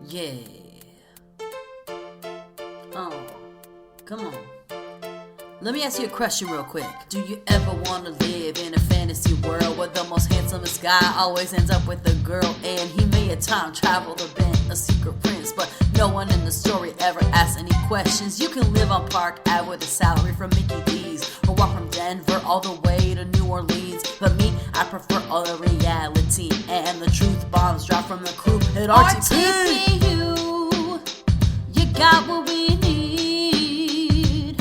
Yeah. Oh, come on. Let me ask you a question real quick. Do you ever want to live in a fantasy world where the most handsomest guy always ends up with a girl and he may have time traveled or been a secret prince, but no one in the story ever asks any questions? You can live on Park Ave with a salary from Mickey D's or walk from Denver all the way to New Orleans. But me, I prefer all the reality and the truth bombs drop from the crew at RTP. You got what we need.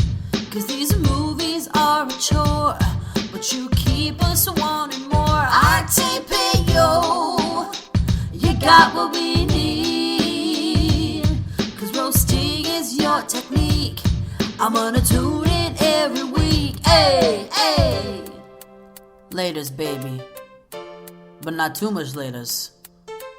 Cause these movies are a chore, but you keep us wanting more. RTP, you got what we need. Cause roasting is your technique. I'm gonna tune in every week. Hey, hey. Laters, baby. But not too much laters.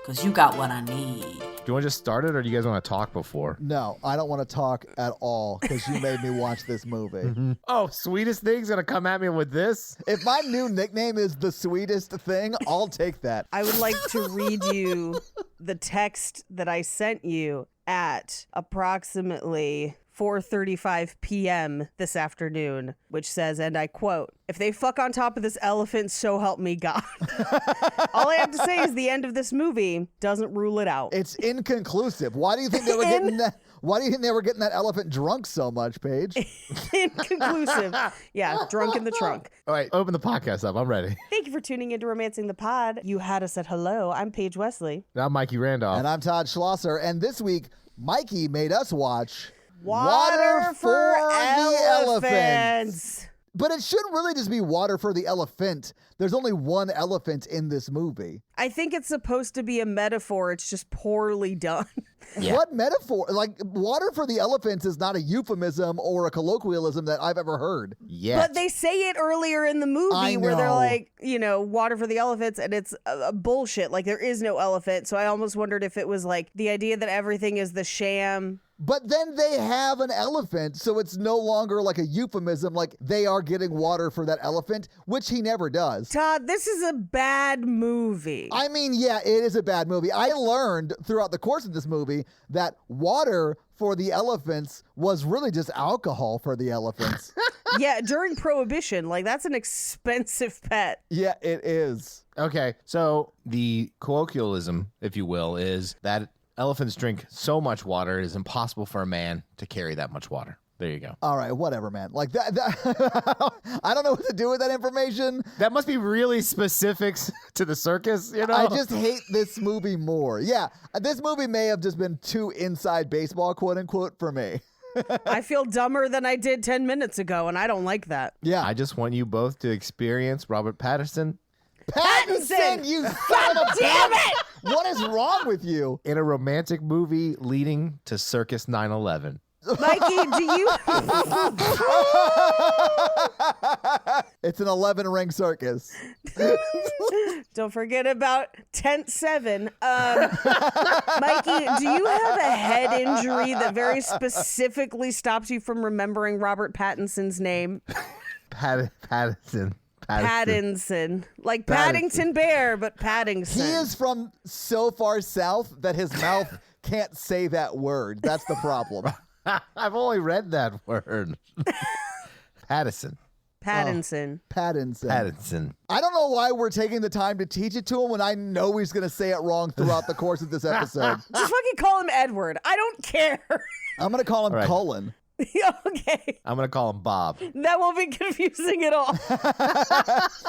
Cause you got what I need. Do you want to just start it, or do you guys want to talk before? No, I don't want to talk at all because you made me watch this movie. Oh, Sweetest Thing's going to come at me with this? If my new nickname is the sweetest thing, I'll take that. I would like to read you the text that I sent you at approximately 4:35 p.m. this afternoon, which says, and I quote, "If they fuck on top of this elephant, so help me God." All I have to say is the end of this movie doesn't rule it out. It's inconclusive. Why do you think they were getting that? Why do you think they were getting that elephant drunk so much, Paige? Inconclusive. Yeah, drunk in the trunk. All right, open the podcast up. I'm ready. Thank you for tuning into Romancing the Pod. You had us at hello. I'm Paige Wesley. Now, Mikey Randolph. And I'm Todd Schlosser. And this week, Mikey made us watch Water for the Elephants. But it should really just be Water for the Elephant. There's only one elephant in this movie. I think it's supposed to be a metaphor. It's just poorly done. Yeah. What metaphor? Like, Water for the Elephants is not a euphemism or a colloquialism that I've ever heard. Yeah. But they say it earlier in the movie I where they're know. like, water for the elephants, and it's a bullshit. Like, there is no elephant. So I almost wondered if it was like the idea that everything is the sham. But then they have an elephant, so it's no longer like a euphemism, like they are getting water for that elephant, which he never does. Todd, this is a bad movie. I mean, yeah, it is a bad movie. I learned throughout the course of this movie that water for the elephants was really just alcohol for the elephants. Yeah, during Prohibition, like, that's an expensive pet. Yeah, it is. Okay, so the colloquialism, if you will, is that elephants drink so much water it is impossible for a man to carry that much water. There you go. All right, whatever, man. Like that I don't know what to do with that information. That must be really specific to the circus, I just hate this movie more. Yeah, this movie may have just been too inside baseball, quote unquote, for me. I feel dumber than I did 10 minutes ago, and I don't like that. Yeah. I just want you both to experience Robert Pattinson Pattinson, you son of a Damn bitch! it! What is wrong with you? in a romantic movie leading to Circus 9/11. Mikey, do you... It's an 11-ring circus. Don't forget about Tent 7. Mikey, do you have a head injury that very specifically stops you from remembering Robert Pattinson's name? Pattinson. Pattinson. Like Pattinson. Paddington Bear, but Paddington. He is from so far south that his mouth can't say that word. That's the problem. I've only read that word. Pattinson. Pattinson. Pattinson. Pattinson. I don't know why we're taking the time to teach it to him when I know he's going to say it wrong throughout the course of this episode. Just fucking call him Edward. I don't care. I'm going to call him All right. Cullen. Okay. I'm going to call him Bob. That won't be confusing at all.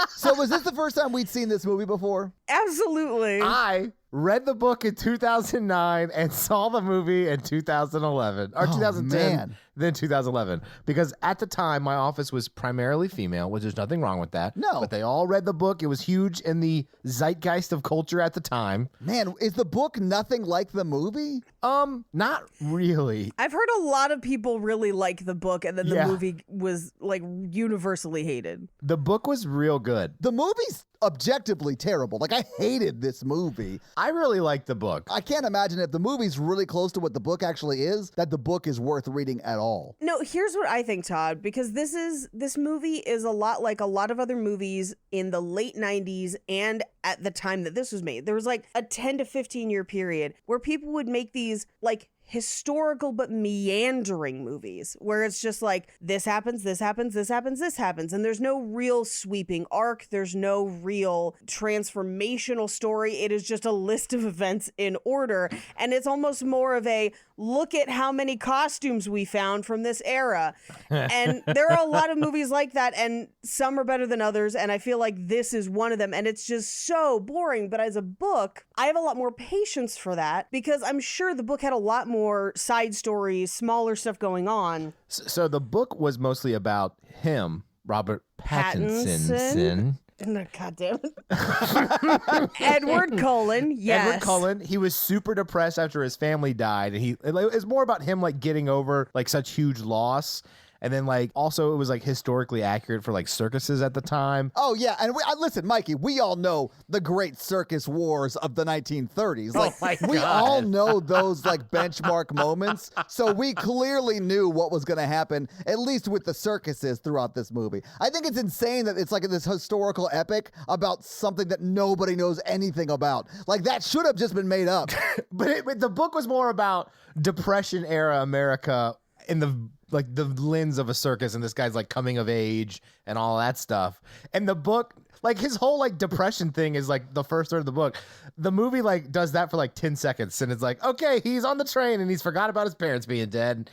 So was this the first time we'd seen this movie before? Absolutely. I read the book in 2009 and saw the movie in 2011 or 2010, man. then 2011. Because at the time, my office was primarily female, which there's nothing wrong with that. No. But they all read the book. It was huge in the zeitgeist of culture at the time. Man, is the book nothing like the movie? Not really. I've heard a lot of people really like the book, and then the Yeah. movie was like universally hated. The book was real good. The movie's objectively terrible. Like, I hated this movie. I really like the book. I can't imagine if the movie's really close to what the book actually is, that the book is worth reading at all. No, here's what I think, Todd, because this movie is a lot like a lot of other movies in the late 90s and at the time that this was made. There was like a 10 to 15 year period where people would make these like historical but meandering movies where it's just like this happens, this happens, this happens, this happens, and there's no real sweeping arc, there's no real transformational story. It is just a list of events in order, and it's almost more of a look at how many costumes we found from this era. And there are a lot of movies like that, and some are better than others, and I feel like this is one of them, and it's just so boring. But as a book, I have a lot more patience for that because I'm sure the book had a lot more side stories, smaller stuff going on. So the book was mostly about him, Robert Pattinson. God damn it. Edward Cullen, yes. Edward Cullen, he was super depressed after his family died, and it's more about him like getting over like such huge loss. And then, like, also it was, like, historically accurate for, like, circuses at the time. Oh, yeah. And listen, Mikey, we all know the great circus wars of the 1930s. Like, my we God. all know those, like, benchmark moments. So we clearly knew what was going to happen, at least with the circuses throughout this movie. I think it's insane that it's like this historical epic about something that nobody knows anything about. Like, that should have just been made up. But the book was more about Depression-era America in the lens of a circus, and this guy's like coming of age and all that stuff. And the book, like his whole like depression thing is like the first third of the book. The movie like does that for like 10 seconds, and it's like, okay, he's on the train and he's forgot about his parents being dead.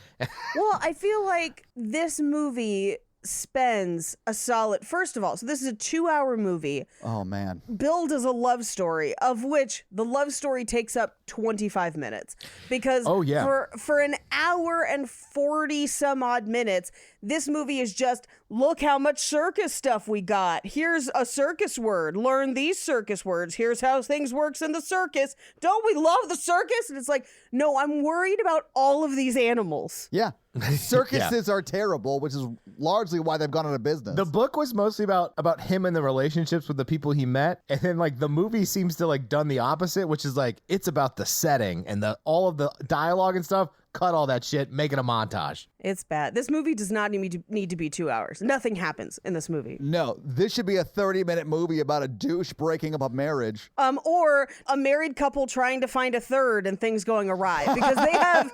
Well, I feel like this movie spends a solid, first of all, so this is a 2-hour movie. Oh, man. Billed as a love story, of which the love story takes up 25 minutes. Because for an hour and 40 some odd minutes, this movie is just, look how much circus stuff we got. Here's a circus word. Learn these circus words. Here's how things works in the circus. Don't we love the circus? And it's like, no, I'm worried about all of these animals. Yeah. Circuses are terrible, which is largely why they've gone out of business. The book was mostly about him and the relationships with the people he met, and then like the movie seems to like done the opposite, which is like it's about the setting and all of the dialogue and stuff. Cut all that shit, make it a montage. It's bad. This movie does not need to be 2 hours. Nothing happens in this movie. No, this should be a 30-minute movie about a douche breaking up a marriage. Or a married couple trying to find a third and things going awry. Because they have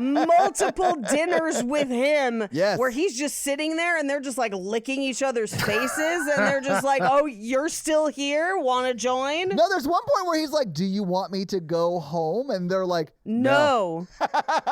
multiple dinners with him where he's just sitting there and they're just like licking each other's faces and they're just like, oh, you're still here? Want to join? No, there's one point where he's like, do you want me to go home? And they're like, no.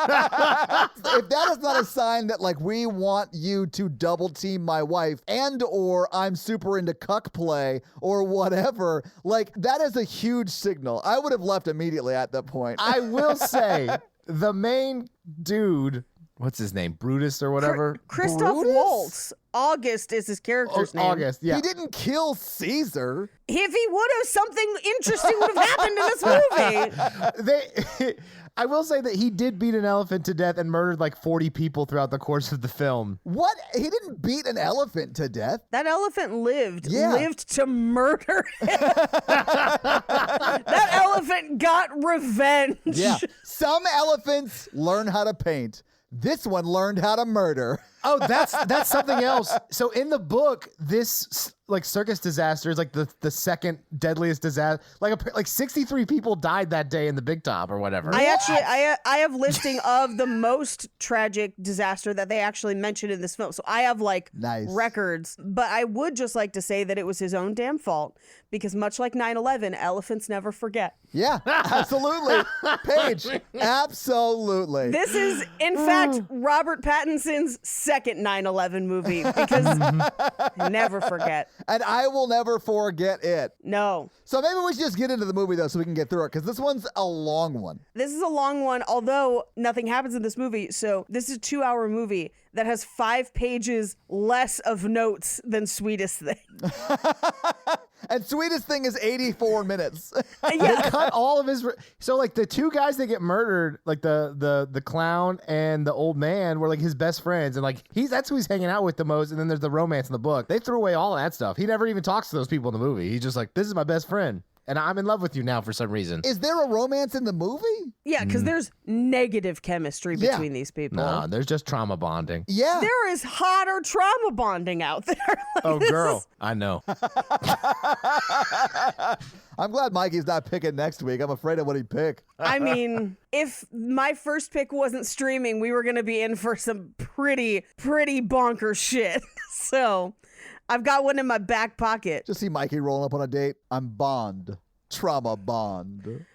If that is not a sign that like we want you to double team my wife and or I'm super into cuck play or whatever, like that is a huge signal. I would have left immediately at that point. I will say the main dude, what's his name? Brutus or whatever? Christoph Brutus? Waltz. August is his character's name. August, yeah. He didn't kill Caesar. If he would have, something interesting would have happened in this movie. I will say that he did beat an elephant to death and murdered like 40 people throughout the course of the film. What? He didn't beat an elephant to death. That elephant lived to murder him. That elephant got revenge. Yeah. Some elephants learn how to paint. This one learned how to murder. Oh, that's something else. So in the book, this like circus disaster is like the second deadliest disaster. Like 63 people died that day in the Big Top or whatever. I have listing of the most tragic disaster that they actually mentioned in this film. So I have like records, but I would just like to say that it was his own damn fault because much like 9/11, elephants never forget. Yeah, absolutely. Paige, absolutely. This is, in fact, Robert Pattinson's second 9/11 movie because never forget. And I will never forget it. No. So maybe we should just get into the movie, though, so we can get through it, because this one's a long one. This is a long one, although nothing happens in this movie. So this is a 2-hour movie that has 5 pages less of notes than Sweetest Thing. And Sweetest Thing is 84 minutes. They cut all of his. So like the two guys that get murdered, like the clown and the old man, were like his best friends, and like that's who he's hanging out with the most. And then there's the romance in the book. They threw away all of that stuff. He never even talks to those people in the movie. He's just like, this is my best friend. and I'm in love with you now for some reason. Is there a romance in the movie? Yeah, because there's negative chemistry Yeah. between these people. No, there's just trauma bonding. Yeah. There is hotter trauma bonding out there. Like, Oh, this girl, is- I know. I'm glad Mikey's not picking next week. I'm afraid of what he'd pick. I mean, if my first pick wasn't streaming, we were going to be in for some pretty bonkers shit. So I've got one in my back pocket. Just see Mikey rolling up on a date. I'm Bond. Trauma Bond.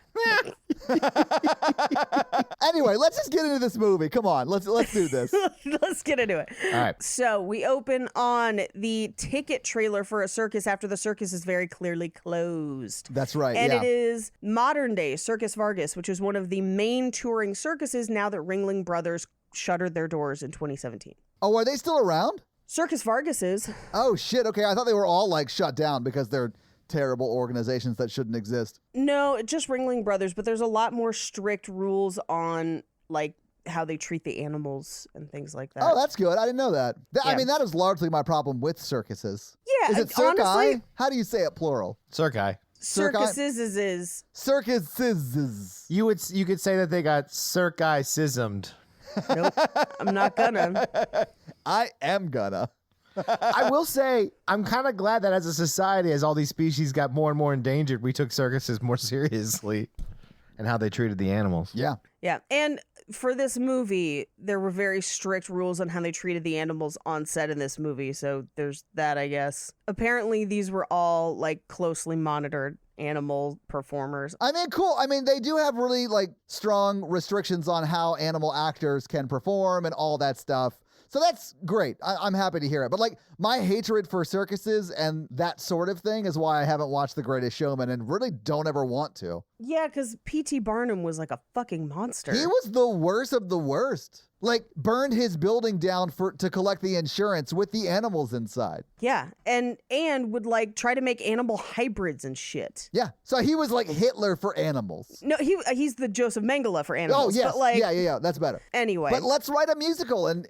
Anyway, let's just get into this movie. Come on, let's do this. Let's get into it. All right. So we open on the ticket trailer for a circus after the circus is very clearly closed. That's right. And yeah. it is modern day Circus Vargas, which is one of the main touring circuses now that Ringling Brothers shuttered their doors in 2017. Oh, are they still around? Circus Vargas is. Oh shit. Okay, I thought they were all like shut down because they're terrible organizations that shouldn't exist. No, just Ringling Brothers, but there's a lot more strict rules on like how they treat the animals and things like that. Oh, that's good. I didn't know that. I Yeah. mean, that is largely my problem with circuses. Yeah, Is it circi? honestly, How do you say it plural? Circi. circuses is Circuses. You could say that they got circi-sismed. nope. I'm not gonna. I am gonna. I will say, I'm kind of glad that as a society, as all these species got more and more endangered, we took circuses more seriously and how they treated the animals. Yeah. Yeah, and for this movie, there were very strict rules on how they treated the animals on set in this movie. So there's that, I guess. Apparently, these were all like closely monitored animal performers. I mean, cool. I mean, they do have really like strong restrictions on how animal actors can perform and all that stuff. So that's great. I'm happy to hear it. But like my hatred for circuses and that sort of thing is why I haven't watched The Greatest Showman and really don't ever want to. Yeah, because P.T. Barnum was like a fucking monster. He was the worst of the worst. Like burned his building down to collect the insurance with the animals inside. Yeah, and would like try to make animal hybrids and shit. Yeah. So he was like Hitler for animals. No, he's the Joseph Mengele for Oh, animals. yes. But like, yeah. That's better. anyway. But let's write a musical and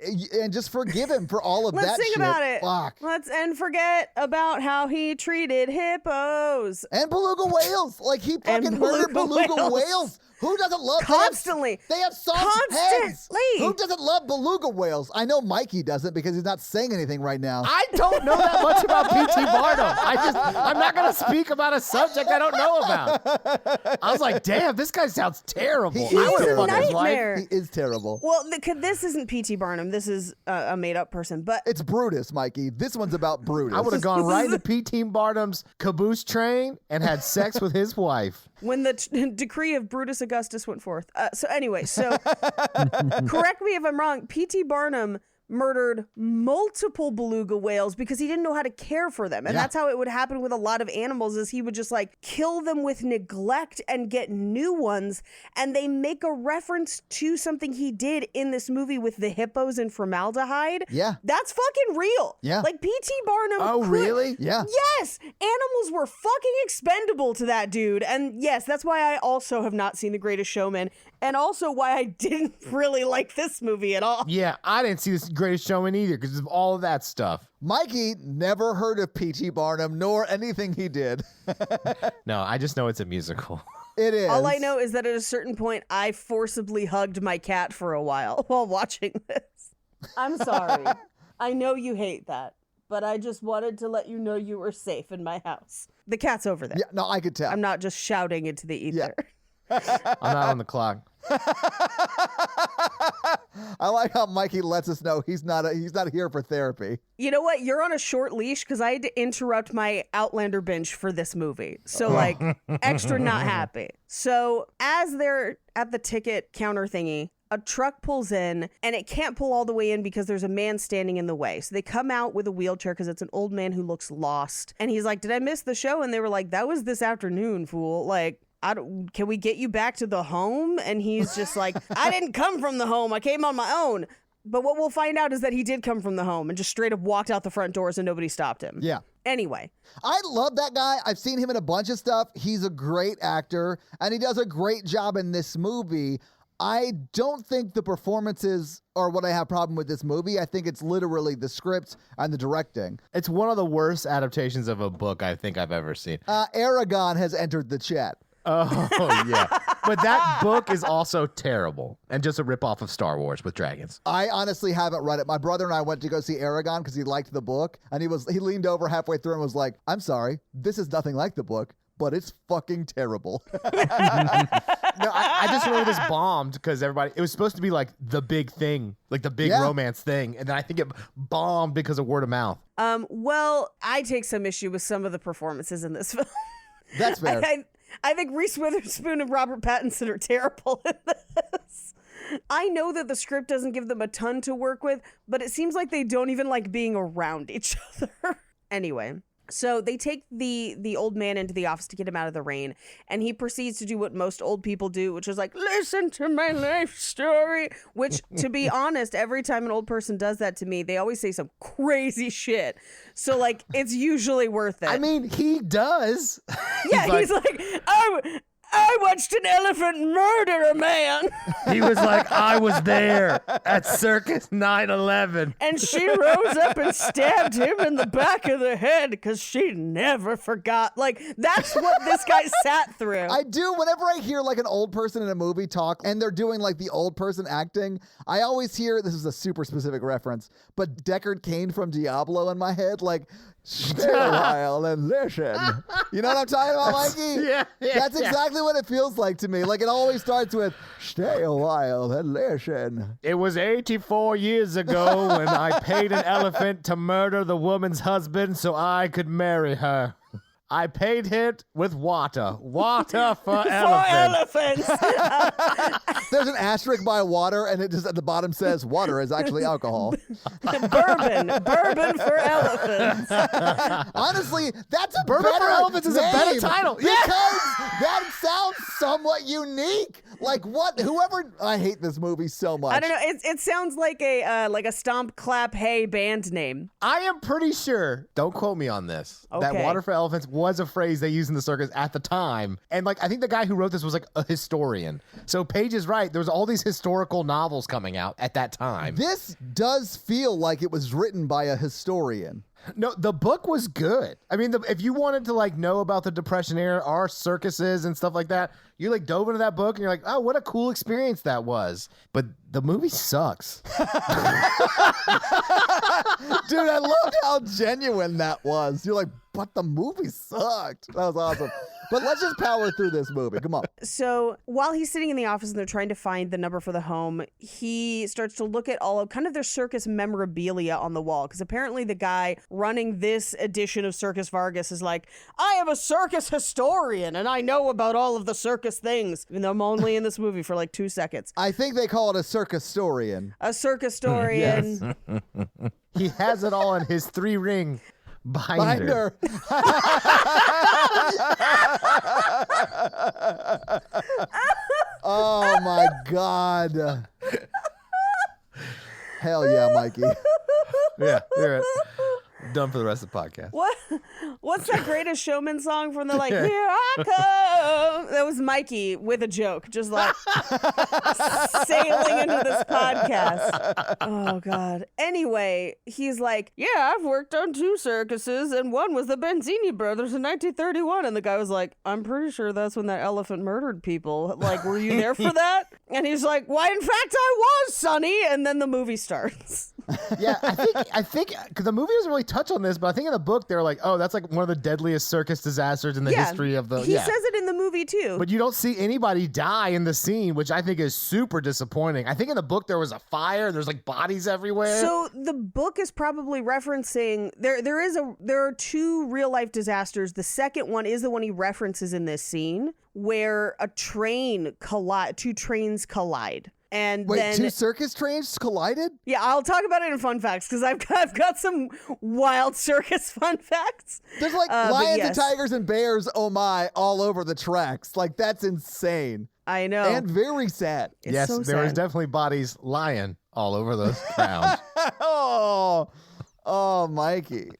just forgive him for all of Let's that sing shit. about it. Fuck. And forget about how he treated hippos. And beluga whales. Like he fucking murdered beluga beluga whales. whales. Who doesn't love Constantly. They have soft heads. Constantly. Who doesn't love beluga whales? I know Mikey doesn't because he's not saying anything right now. I don't know that much about P.T. Barnum. I'm not going to speak about a subject I don't know about. I was like, damn, this guy sounds terrible. He is I would have terrible. fucked his wife. Nightmare. He is terrible. Well, this isn't P.T. Barnum. This is a made-up person. But It's Brutus, Mikey. This one's about Brutus. I would have gone right into P.T. Barnum's caboose train and had sex with his wife. when the decree of Brutus Augustus went forth. So anyway, correct me if I'm wrong. P.T. Barnum murdered multiple beluga whales because he didn't know how to care for them. And Yeah. that's how it would happen with a lot of animals is he would just like kill them with neglect and get new ones. And they make a reference to something he did in this movie with the hippos and formaldehyde. Yeah. That's fucking real. Yeah. Like P.T. Barnum. Oh, could- really? Yeah. Yes, animals were fucking expendable to that dude. And yes, that's why I also have not seen The Greatest Showman, and also why I didn't really like this movie at all. Yeah, I didn't see this Greatest Showman either because of all of that stuff. Mikey never heard of P.T. Barnum nor anything he did. No, I just know it's a musical. It is. All I know is that at a certain point, I forcibly hugged my cat for a while while watching this. I'm sorry. I know you hate that, but I just wanted to let you know you were safe in my house. The cat's over there. Yeah, no, I could tell. I'm not just shouting into the ether. I'm not on the clock. I like how Mikey lets us know he's not here for therapy. You know what? You're on a short leash because I had to interrupt my Outlander binge for this movie. So, like, extra not happy. So, as they're at the ticket counter thingy, a truck pulls in and it can't pull all the way in because there's a man standing in the way. So they come out with a wheelchair because it's an old man who looks lost. And he's like, "Did I miss the show?" And they were like, "That was this afternoon, fool. Like, can we get you back to the home?" And he's just like, "I didn't come from the home. I came on my own." But what we'll find out is that he did come from the home and just straight up walked out the front doors and nobody stopped him. Yeah. Anyway, I love that guy. I've seen him in a bunch of stuff. He's a great actor, and he does a great job in this movie. I don't think the performances are what I have problem with this movie. I think it's literally the script and the directing. It's one of the worst adaptations of a book I think I've ever seen. Aragon has entered the chat. Oh, yeah. But that book is also terrible and just a ripoff of Star Wars with dragons. I honestly haven't read it. My brother and I went to go see Aragon because he liked the book, and he leaned over halfway through and was like, "I'm sorry, this is nothing like the book, but it's fucking terrible." No, I just remember this bombed because it was supposed to be like the big thing, like the big romance thing. And then I think it bombed because of word of mouth. Well, I take some issue with some of the performances in this film. That's fair. I think Reese Witherspoon and Robert Pattinson are terrible in this. I know that the script doesn't give them a ton to work with, but it seems like they don't even like being around each other. Anyway. So they take the old man into the office to get him out of the rain, and he proceeds to do what most old people do, which is like, listen to my life story, which, to be honest, every time an old person does that to me, they always say some crazy shit. So, like, it's usually worth it. I mean, he does. Yeah, he's like, I watched an elephant murder a man. He was like, I was there at Circus 9/11. And she rose up and stabbed him in the back of the head because she never forgot. Like, that's what this guy sat through. I do. Whenever I hear like an old person in a movie talk and they're doing like the old person acting, I always hear, this is a super specific reference, but Deckard Cain from Diablo in my head, like, stay a while and listen. You know what I'm talking about, Mikey? Yeah. That's exactly what it feels like to me. Like, it always starts with, stay a while and listen. It was 84 years ago when I paid an elephant to murder the woman's husband so I could marry her. I paid it with water. Water for elephants. There's an asterisk by water, and it just at the bottom says water is actually alcohol. Bourbon for elephants. Honestly, that's a Bourbon better for Elephants is a better name, title. because that sounds somewhat unique. Like what? Whoever, I hate this movie so much. I don't know. It sounds like a stomp, clap, hey band name. I am pretty sure, don't quote me on this, that Okay. water for elephants was a phrase they used in the circus at the time. And like, I think the guy who wrote this was like a historian. So Paige is right. There was all these historical novels coming out at that time. This does feel like it was written by a historian. No, the book was good. I mean, if you wanted to like know about the Depression era, our circuses and stuff like that, you like dove into that book and you're like, oh, what a cool experience that was. But the movie sucks. Dude, I loved how genuine that was. You're like, but the movie sucked. That was awesome. But let's just power through this movie. Come on. So while he's sitting in the office and they're trying to find the number for the home, he starts to look at all of kind of their circus memorabilia on the wall. Because apparently the guy running this edition of Circus Vargas is like, I am a circus historian and I know about all of the circus things. Even though I'm only in this movie for like 2 seconds. I think they call it a circus historian. A circus historian. He has it all in his 3-ring binder. Oh my God. Hell yeah, Mikey. Yeah, you're right. Done for the rest of the podcast. What's that Greatest Showman song from the like, here I come? That was Mikey with a joke, just like sailing into this podcast. Oh, God. Anyway, he's like, yeah, I've worked on 2 circuses, and one was the Benzini brothers in 1931. And the guy was like, I'm pretty sure that's when that elephant murdered people. Like, were you there for that? And he's like, why, in fact, I was, Sonny. And then the movie starts. Yeah, I think because the movie doesn't really touch on this, but I think in the book they're like, oh, that's like one of the deadliest circus disasters in the history of the. He says it in the movie too. But you don't see anybody die in the scene, which I think is super disappointing. I think in the book there was a fire. There's like bodies everywhere. So the book is probably referencing there are 2 real life disasters. The second one is the one he references in this scene where 2 trains collide. And Wait, then 2 circus trains collided? yeah, I'll talk about it in fun facts because I've got some wild circus fun facts. There's like But lions yes. and tigers and bears, oh my, all over the tracks. Like, that's insane. I know. And very sad. It's yes, so there was sad. definitely bodies lying all over those grounds. Oh, Mikey.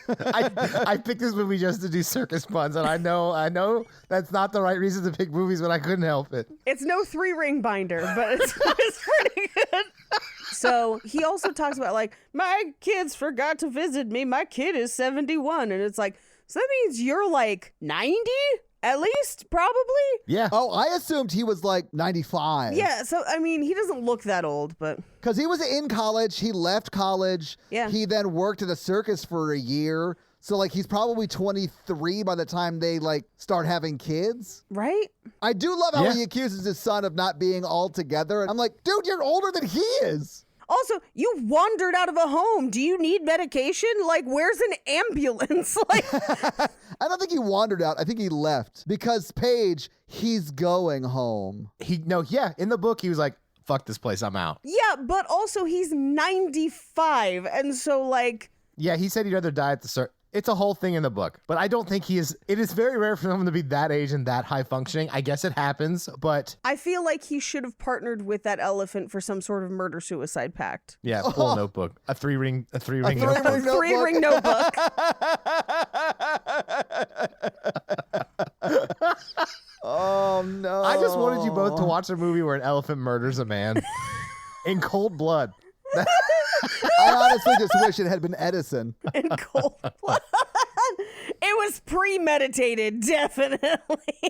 I picked this movie just to do circus puns, and I know that's not the right reason to pick movies, but I couldn't help it. It's no 3-ring binder, but it's pretty good. So he also talks about like, my kids forgot to visit me. My kid is 71. And it's like, so that means you're like 90 at least, probably? Yeah. Oh, I assumed he was like 95. Yeah. So, I mean, he doesn't look that old, but Because he was in college. He left college. Yeah. He then worked at a circus for a year. So, like, he's probably 23 by the time they, like, start having kids. right? I do love how Yeah. he accuses his son of not being all together. And I'm like, dude, you're older than he is. Also, you wandered out of a home. Do you need medication? Like, where's an ambulance? Like, I don't think he wandered out. I think he left because Paige, he's going home. In the book he was like, fuck this place, I'm out. yeah, but also he's 95. And so, like, Yeah, he said he'd rather die at the circus. It's a whole thing in the book, but I don't think he is. It is very rare for someone to be that age and that high functioning. I guess it happens, but I feel like he should have partnered with that elephant for some sort of murder-suicide pact. yeah, full notebook, a three ring three-ring notebook. notebook. 3-ring notebook. Oh, no. I just wanted you both to watch a movie where an elephant murders a man in cold blood. I honestly just wish it had been Edison. In cold blood. It was premeditated, definitely.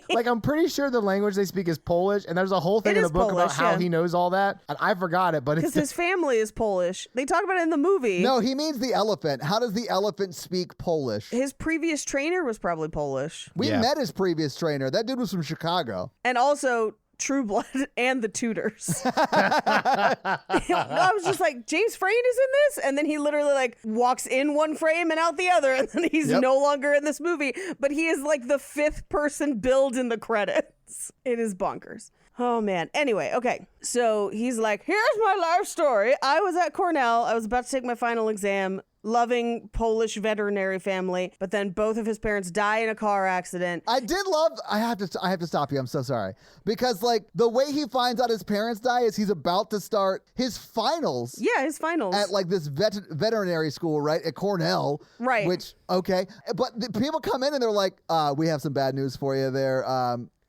Like, I'm pretty sure the language they speak is Polish, and there's a whole thing It in the is book Polish, about how yeah. he knows all that, and I forgot it, but Because it's his family is Polish. They talk about it in the movie. No, he means the elephant. How does the elephant speak Polish? His previous trainer was probably Polish. We Yeah. met his previous trainer. That dude was from Chicago. And also True Blood and the Tudors. I was just like, James Frain is in this? And then he literally like walks in one frame and out the other, and then he's Yep. no longer in this movie. But he is like the 5th person billed in the credits. It is bonkers. Oh man. Anyway, okay. So he's like, here's my life story. I was at Cornell. I was about to take my final exam. Loving Polish veterinary family, but then both of his parents die in a car accident. I did love. I have to stop you. I'm so sorry because like the way he finds out his parents die is he's about to start his finals Yeah, his finals. at like this veterinary school, right, at Cornell. Right. Which okay, but the people come in and they're like, "We have some bad news for you, there,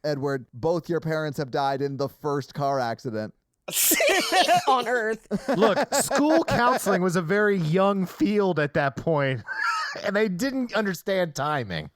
Edward. Both your parents have died in the first car accident." on Earth. Look, school counseling was a very young field at that point, and they didn't understand timing.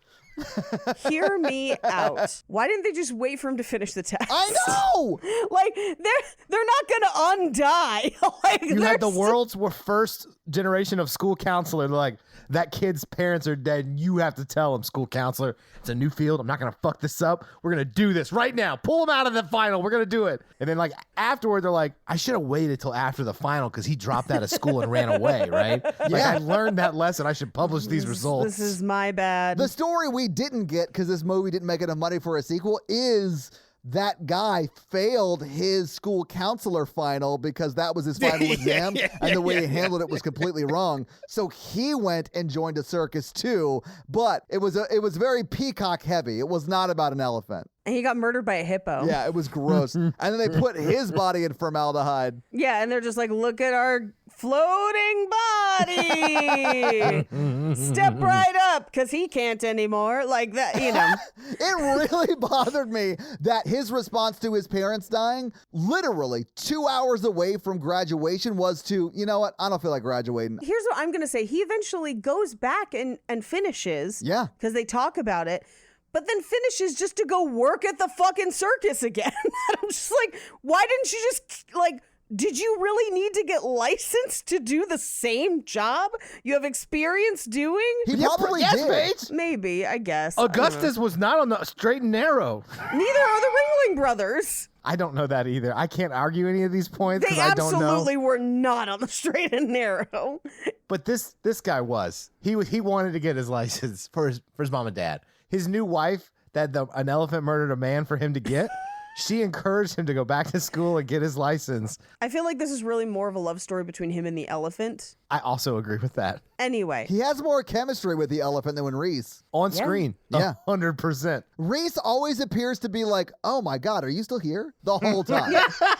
Hear me out. Why didn't they just wait for him to finish the test? I know. Like they're not gonna undie. Like You they're had the still- world's first generation of school counselor. Like, that kid's parents are dead. You have to tell him, school counselor, it's a new field. I'm not going to fuck this up. We're going to do this right now. Pull him out of the final. We're going to do it. And then, like, afterward, they're like, I should have waited till after the final because he dropped out of school and ran away, right? Like, Yeah. I learned that lesson. I should publish these results. This is my bad. The story we didn't get because this movie didn't make enough money for a sequel is that guy failed his school counselor final because that was his final exam and the way he handled it was completely wrong. So he went and joined a circus too, but it was very peacock heavy. It was not about an elephant. And he got murdered by a hippo. Yeah, it was gross. And then they put his body in formaldehyde. Yeah, and they're just like, look at our floating body. Step right up, because he can't anymore. Like that, you know. It really bothered me that his response to his parents dying, literally 2 hours away from graduation, was to, you know what, I don't feel like graduating. Here's what I'm going to say. He eventually goes back and finishes. Yeah. Because they talk about it. But then finishes just to go work at the fucking circus again. And I'm just like, why didn't you just, like, did you really need to get licensed to do the same job you have experience doing? He probably did. Paige. Maybe, I guess. I don't know. Augustus was not on the straight and narrow. Neither are the Ringling Brothers. I don't know that either. I can't argue any of these points They because I don't know. absolutely were not on the straight and narrow. But this guy was. He wanted to get his license for his mom and dad. His new wife, that an elephant murdered a man for him to get, she encouraged him to go back to school and get his license. I feel like this is really more of a love story between him and the elephant. I also agree with that. Anyway. He has more chemistry with the elephant than when Reese. On Yeah. screen. Yeah. 100%. Reese always appears to be like, oh my God, are you still here? The whole time.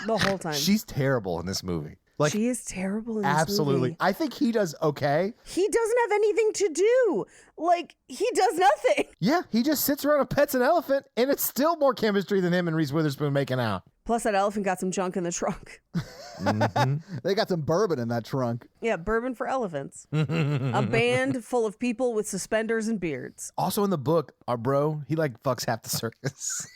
The whole time. She's terrible in this movie. Like, she is terrible in this absolutely. movie. I think he does okay. He doesn't have anything to do. Like, he does nothing. Yeah, he just sits around and pets an elephant, and it's still more chemistry than him and Reese Witherspoon making out. Plus, that elephant got some junk in the trunk. They got some bourbon in that trunk. Yeah, bourbon for elephants. A band full of people with suspenders and beards. Also in the book, our bro, he like fucks half the circus.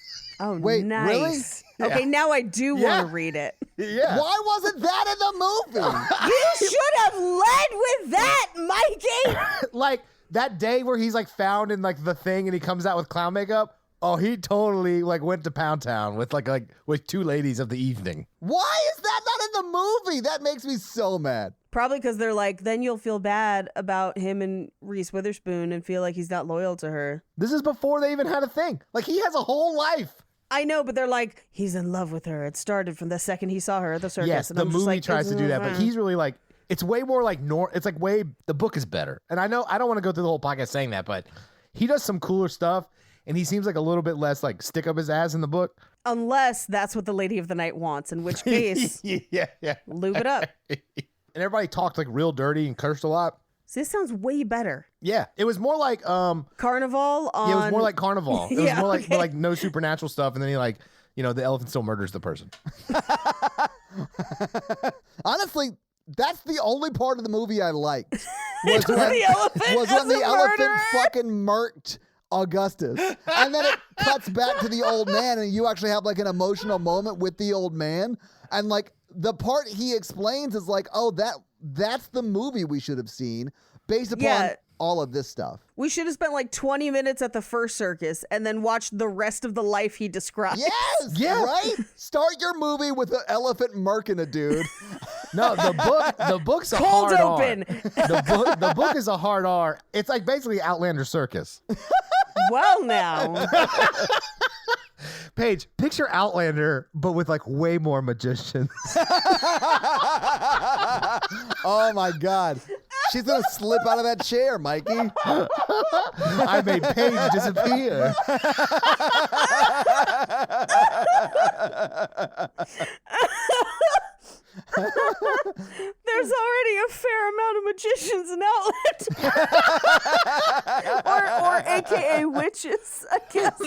Oh, Wait, nice. really? Okay, now I do Yeah. want to read it. Yeah. Why wasn't that in the movie? You should have led with that, Mikey. Like that day where he's like found in like the thing and he comes out with clown makeup. Oh, he totally like went to Pound Town with like with two ladies of the evening. Why is that not in the movie? That makes me so mad. Probably because they're like, then you'll feel bad about him and Reese Witherspoon and feel like he's not loyal to her. This is before they even had a thing. Like he has a whole life. I know, but they're like, he's in love with her. It started from the second he saw her at the circus. Yes, And the I'm just movie like, tries to do that, but he's really like, it's way more like it's like the book is better. And I know I don't want to go through the whole podcast saying that, but he does some cooler stuff and he seems like a little bit less like stick up his ass in the book. Unless that's what the Lady of the Night wants, in which case, yeah. lube it up. And everybody talked like real dirty and cursed a lot. So this sounds way better. Yeah, it was more like Carnival on... yeah, it was more like Carnival. It Yeah, was more okay. like no supernatural stuff, and then he like, the elephant still murders the person. Honestly, that's the only part of the movie I liked. Was when The elephant was as when the a elephant murderer? fucking murked Augustus. And then it cuts back to the old man, and you actually have like an emotional moment with the old man. And like the part he explains is like, oh, that's the movie we should have seen based upon Yeah. all of this stuff. We should have spent like 20 minutes at the first circus and then watched the rest of the life he described. Yes, Yeah. right? Start your movie with an elephant murking a dude. No, the book's a Cold hard open. R. The book is a hard R. It's like basically Outlander Circus. Well, now. Paige, picture Outlander, but with like way more magicians. Oh my God. She's going to slip out of that chair, Mikey. I made Paige disappear. There's already a fair amount of magicians in Outlander. or AKA witches, I guess.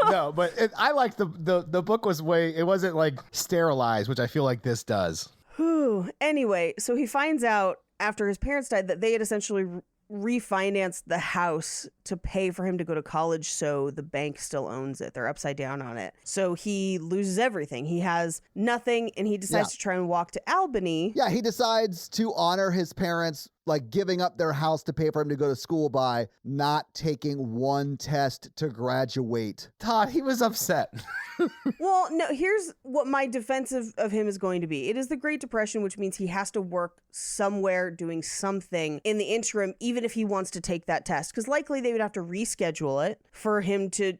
No, but I like the book was it wasn't like sterilized, which I feel like this does. Whew. Anyway, so he finds out after his parents died that they had essentially refinanced the house to pay for him to go to college, so the bank still owns it. They're upside down on it. So he loses everything. He has nothing, and he decides to try and walk to Albany. Yeah, he decides to honor his parents, like giving up their house to pay for him to go to school by not taking one test to graduate. Todd, he was upset. Well, no, here's what my defense of him is going to be. It is the Great Depression, which means he has to work somewhere doing something in the interim, even if he wants to take that test. Because likely they would have to reschedule it for him to,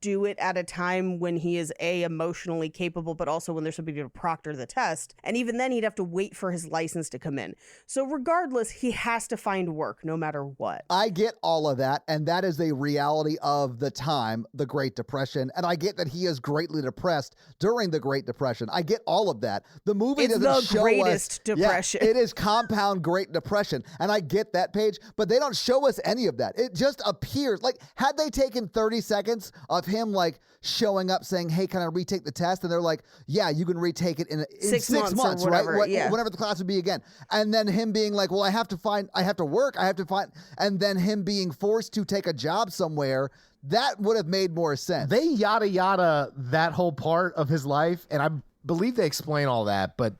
do it at a time when he is emotionally capable, but also when there's somebody to proctor the test. And even then he'd have to wait for his license to come in. So regardless, he has to find work no matter what. I get all of that, and that is a reality of the time, the Great Depression, and I get that he is greatly depressed during the Great Depression. I get all of that. The movie It's doesn't the show greatest us, depression. Yeah, it is compound Great Depression, and I get that, Paige, but they don't show us any of that. It just appears like had they taken 30 seconds of him like showing up saying, "Hey, can I retake the test?" and they're like, "Yeah, you can retake it in 6 6 months or whatever, right? yeah. Whenever the class would be again," and then him being like, "Well, I have to work, and then him being forced to take a job somewhere." That would have made more sense. They yada yada that whole part of his life, and I believe they explain all that, but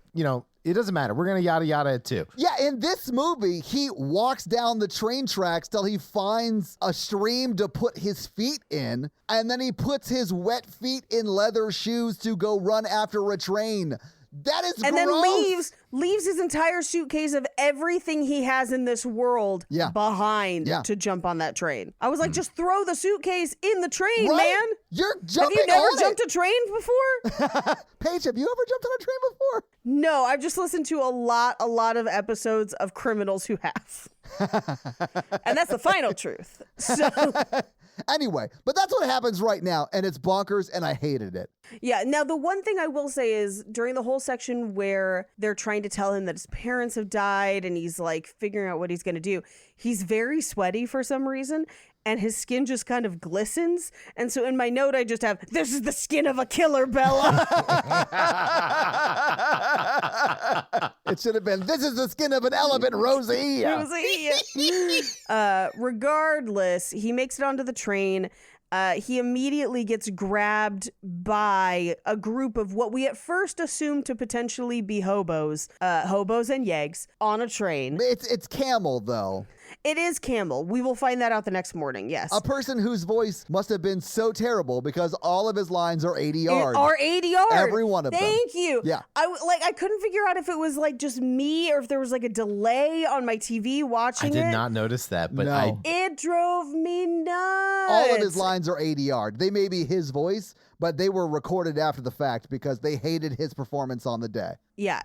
it doesn't matter. We're gonna yada yada it too. Yeah, in this movie, he walks down the train tracks till he finds a stream to put his feet in, and then he puts his wet feet in leather shoes to go run after a train. That is And gross. then leaves his entire suitcase of everything he has in this world Yeah. behind Yeah. to jump on that train. I was like, just throw the suitcase in the train, Right? man. You're Have jumping you never on jumped it. a train before? Paige, have you ever jumped on a train before? No, I've just listened to a lot of episodes of criminals who have. And that's the final truth. So Anyway, but that's what happens right now, and it's bonkers, and I hated it. Yeah. Now, the one thing I will say is during the whole section where they're trying to tell him that his parents have died and he's like figuring out what he's going to do, he's very sweaty for some reason and his skin just kind of glistens. And so in my note, I just have, "This is the skin of a killer, Bella." It should have been, "This is the skin of an elephant, Rosie." Regardless, he makes it onto the train. He immediately gets grabbed by a group of what we at first assumed to potentially be hobos and yeggs on a train. It's Camel, though. It is Camel. We will find that out the next morning, yes. A person whose voice must have been so terrible because all of his lines are 80 yards. Are 80 yards. Every one of them. Thank you. Yeah. I couldn't figure out if it was like just me or if there was like a delay on my TV I watching it. did not notice that, but No. It drove me nuts. All of his lines are 80 yards. They may be his voice, but they were recorded after the fact because they hated his performance on the day. Yeah,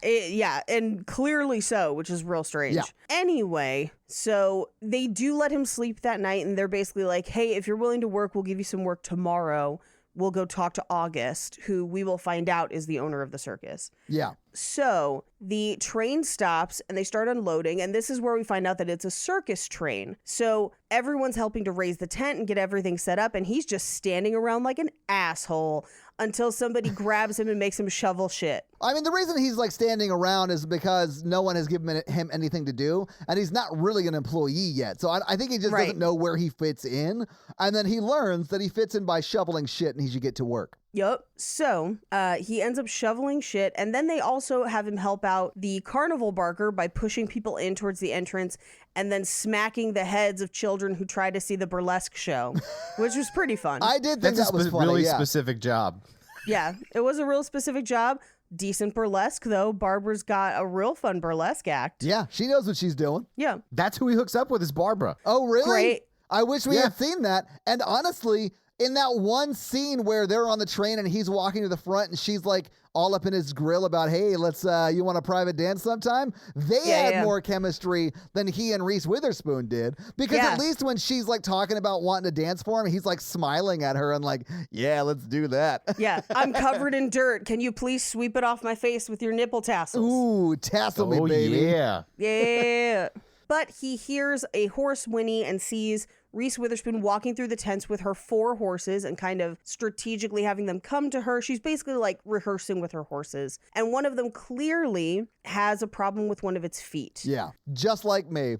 and clearly so, which is real strange. Yeah. Anyway, so they do let him sleep that night, and they're basically like, "Hey, if you're willing to work, we'll give you some work tomorrow. We'll go talk to August, who we will find out is the owner of the circus." Yeah. So the train stops and they start unloading, and this is where we find out that it's a circus train. So everyone's helping to raise the tent and get everything set up, and he's just standing around like an asshole until somebody grabs him and makes him shovel shit. I mean, the reason he's like standing around is because no one has given him anything to do, and he's not really an employee yet. So I think he just Right. doesn't know where he fits in, and then he learns that he fits in by shoveling shit, and he should get to work. Yup. So he ends up shoveling shit, and then they also have him help out the carnival barker by pushing people in towards the entrance and then smacking the heads of children who try to see the burlesque show, which was pretty fun. I did think that's that was a funny. really Yeah. specific job. Yeah, it was a real specific job. Decent burlesque, though. Barbara's got a real fun burlesque act. Yeah, she knows what she's doing. Yeah. That's who he hooks up with is Barbara. Oh, really? Great. I wish we Yeah. had seen that. And honestly, in that one scene where they're on the train and he's walking to the front and she's like all up in his grill about, "Hey, let's you want a private dance sometime?" They had Yeah. more chemistry than he and Reese Witherspoon did. Because Yeah. at least when she's like talking about wanting to dance for him, he's like smiling at her and like, "Yeah, let's do that." Yeah. "I'm covered in dirt. Can you please sweep it off my face with your nipple tassels?" Ooh, tassel me, Oh, baby. yeah. Yeah. But he hears a horse whinny and sees Reese Witherspoon walking through the tents with her 4 horses and kind of strategically having them come to her. She's basically like rehearsing with her horses. And one of them clearly has a problem with one of its feet. Yeah, just like me.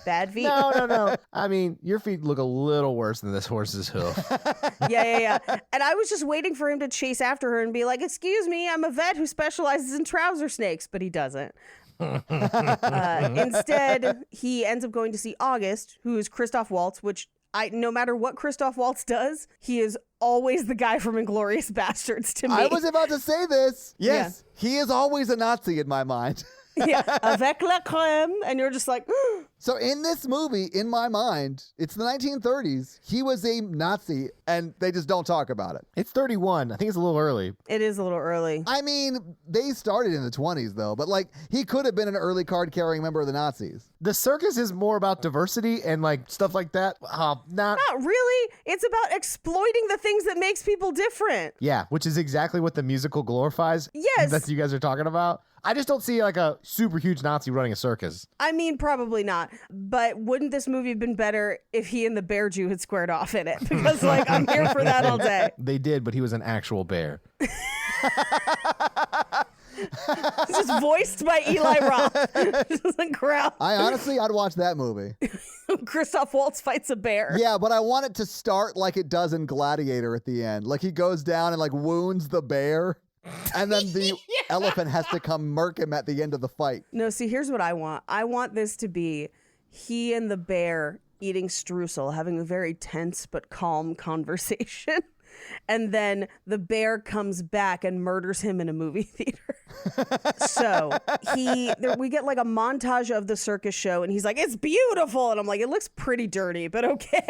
Bad feet. No. I mean, your feet look a little worse than this horse's hoof. Yeah. And I was just waiting for him to chase after her and be like, "Excuse me, I'm a vet who specializes in trouser snakes," but he doesn't. Instead, he ends up going to see August, who is Christoph Waltz, which no matter what Christoph Waltz does, he is always the guy from Inglourious Bastards to me. I was about to say this. Yes, he is always a Nazi in my mind. Yeah, avec la crème, and you're just like, So in this movie, in my mind, it's the 1930s. He was a Nazi, and they just don't talk about it. It's 31. I think it's a little early. it is a little early. I mean, they started in the 20s, though, but like, he could have been an early card-carrying member of the Nazis. The circus is more about diversity and like stuff like that. Not Not really. It's about exploiting the things that makes people different. yeah, which is exactly what the musical glorifies. Yes. That you guys are talking about. I just don't see like a super huge Nazi running a circus. I mean, probably not. But wouldn't this movie have been better if he and the bear Jew had squared off in it? Because, like, I'm here for that all day. They did, but he was an actual bear. It's just voiced by Eli Roth. Just like growl. I'd watch that movie. Christoph Waltz fights a bear. Yeah, but I want it to start like it does in Gladiator at the end. Like he goes down and like wounds the bear, and then the elephant has to come murk him at the end of the fight. No, see, here's what I want. I want this to be he and the bear eating streusel, having a very tense but calm conversation. And then the bear comes back and murders him in a movie theater. So we get like a montage of the circus show, and he's like, "It's beautiful," and I'm like, "It looks pretty dirty, but okay."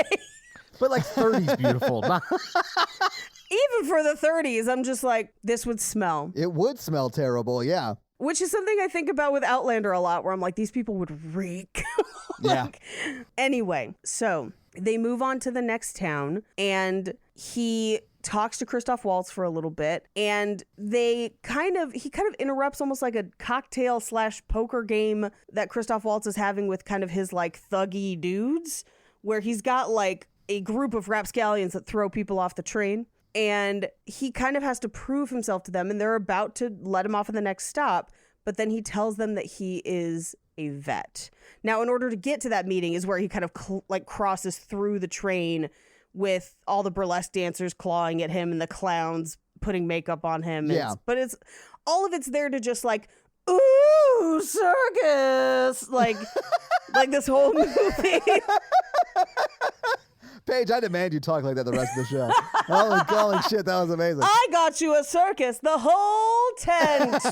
But like 30's beautiful. Even for the 30s, I'm just like, this would smell. It would smell terrible, yeah. Which is something I think about with Outlander a lot, where I'm like, these people would reek. Yeah. Anyway, so They move on to the next town, and he talks to Christoph Waltz for a little bit, and he kind of interrupts almost like a cocktail / poker game that Christoph Waltz is having with kind of his like thuggy dudes, where he's got like a group of rapscallions that throw people off the train, and he kind of has to prove himself to them, and they're about to let him off at the next stop, but then he tells them that he is a vet. Now, in order to get to that meeting is where he kind of crosses through the train with all the burlesque dancers clawing at him and the clowns putting makeup on him. Yeah. But it's all of it's there to just like, ooh, circus. Like this whole movie. Paige, I demand you talk like that the rest of the show. Holy shit, that was amazing. I got you a circus, the whole tent.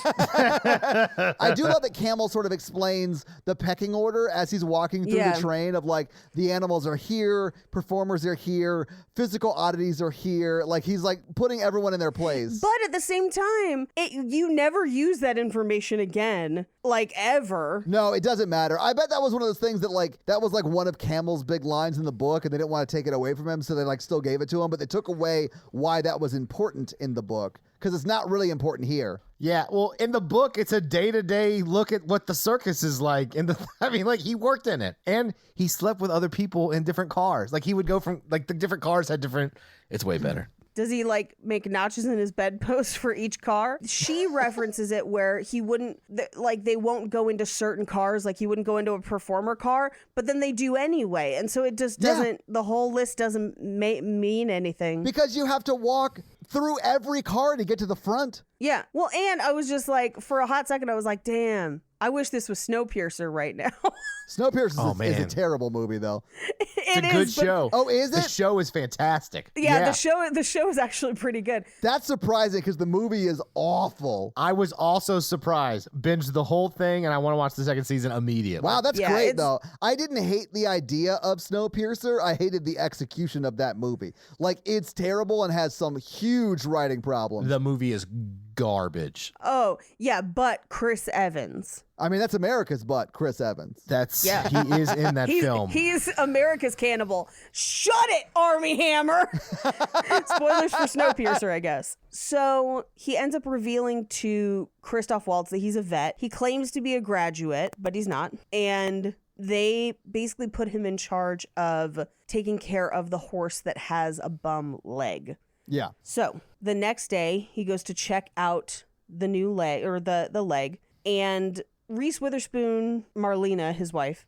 I do love that Camel sort of explains the pecking order as he's walking through the train of like the animals are here, performers are here, physical oddities are here. Like he's like putting everyone in their place. But at the same time, you never use that information again, like ever. No, it doesn't matter. I bet that was one of those things that that was like one of Camel's big lines in the book, and they didn't want to take it away from him, so they like still gave it to him, but they took away why that was important in the book because it's not really important here. Yeah, well, in the book, it's a day-to-day look at what the circus is like. I mean, like, he worked in it, and he slept with other people in different cars. Like, he would go from, like, the different cars had different... It's way better. Does he like make notches in his bedpost for each car? She references it where he wouldn't, like they won't go into certain cars, like he wouldn't go into a performer car, but then they do anyway. And so it just doesn't, the whole list doesn't mean anything. Because you have to walk through every car to get to the front. Yeah. Well, and I was just like, for a hot second, I was like, damn, I wish this was Snowpiercer right now. Snowpiercer is a terrible movie, though. It's a good show. Oh, is it? The show is fantastic. Yeah, the show is actually pretty good. That's surprising because the movie is awful. I was also surprised. Binged the whole thing, and I want to watch the second season immediately. Wow, that's great, though. I didn't hate the idea of Snowpiercer. I hated the execution of that movie. Like, it's terrible and has some huge writing problems. The movie is garbage. Oh, yeah, but Chris Evans. I mean, that's America's butt, Chris Evans. He is in that film. He's America's cannibal. Shut it, Army Hammer. Spoilers for Snowpiercer, I guess. So he ends up revealing to Christoph Waltz that he's a vet. He claims to be a graduate, but he's not. And they basically put him in charge of taking care of the horse that has a bum leg. Yeah. So the next day, he goes to check out the new leg, or the leg, and Reese Witherspoon, Marlena, his wife,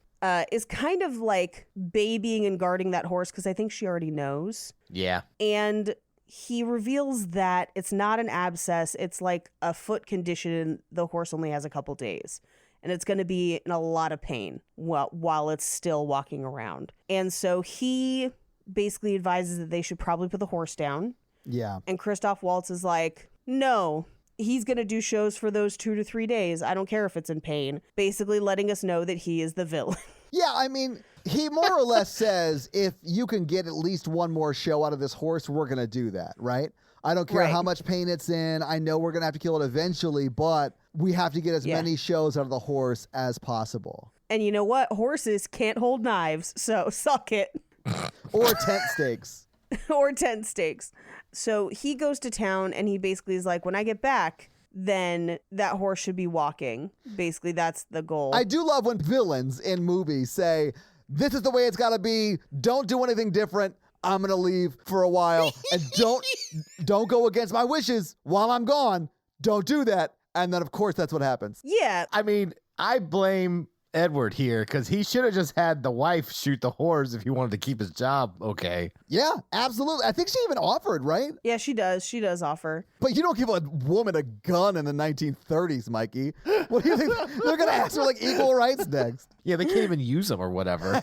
is kind of like babying and guarding that horse because I think she already knows. Yeah. And he reveals that it's not an abscess. It's like a foot condition. The horse only has a couple days. And it's going to be in a lot of pain while it's still walking around. And so he basically advises that they should probably put the horse down. Yeah. And Christoph Waltz is like, no. He's going to do shows for those 2 to 3 days. I don't care if it's in pain. Basically letting us know that he is the villain. Yeah, I mean, he more or less says, if you can get at least one more show out of this horse, we're going to do that, right? I don't care how much pain it's in. I know we're going to have to kill it eventually, but we have to get as many shows out of the horse as possible. And you know what? Horses can't hold knives, so suck it. Or tent stakes. Or tent stakes. So he goes to town and he basically is like, when I get back, then that horse should be walking. Basically, that's the goal. I do love when villains in movies say, this is the way it's got to be. Don't do anything different. I'm going to leave for a while. And don't go against my wishes while I'm gone. Don't do that. And then, of course, that's what happens. Yeah. I mean, I blame Edward here because he should have just had the wife shoot the horse if he wanted to keep his job okay. Yeah, absolutely. I think she even offered, right? Yeah, she does. She does offer. But you don't give a woman a gun in the 1930s, Mikey. What do you think? They're going to ask for like equal rights next. Yeah, they can't even use them or whatever.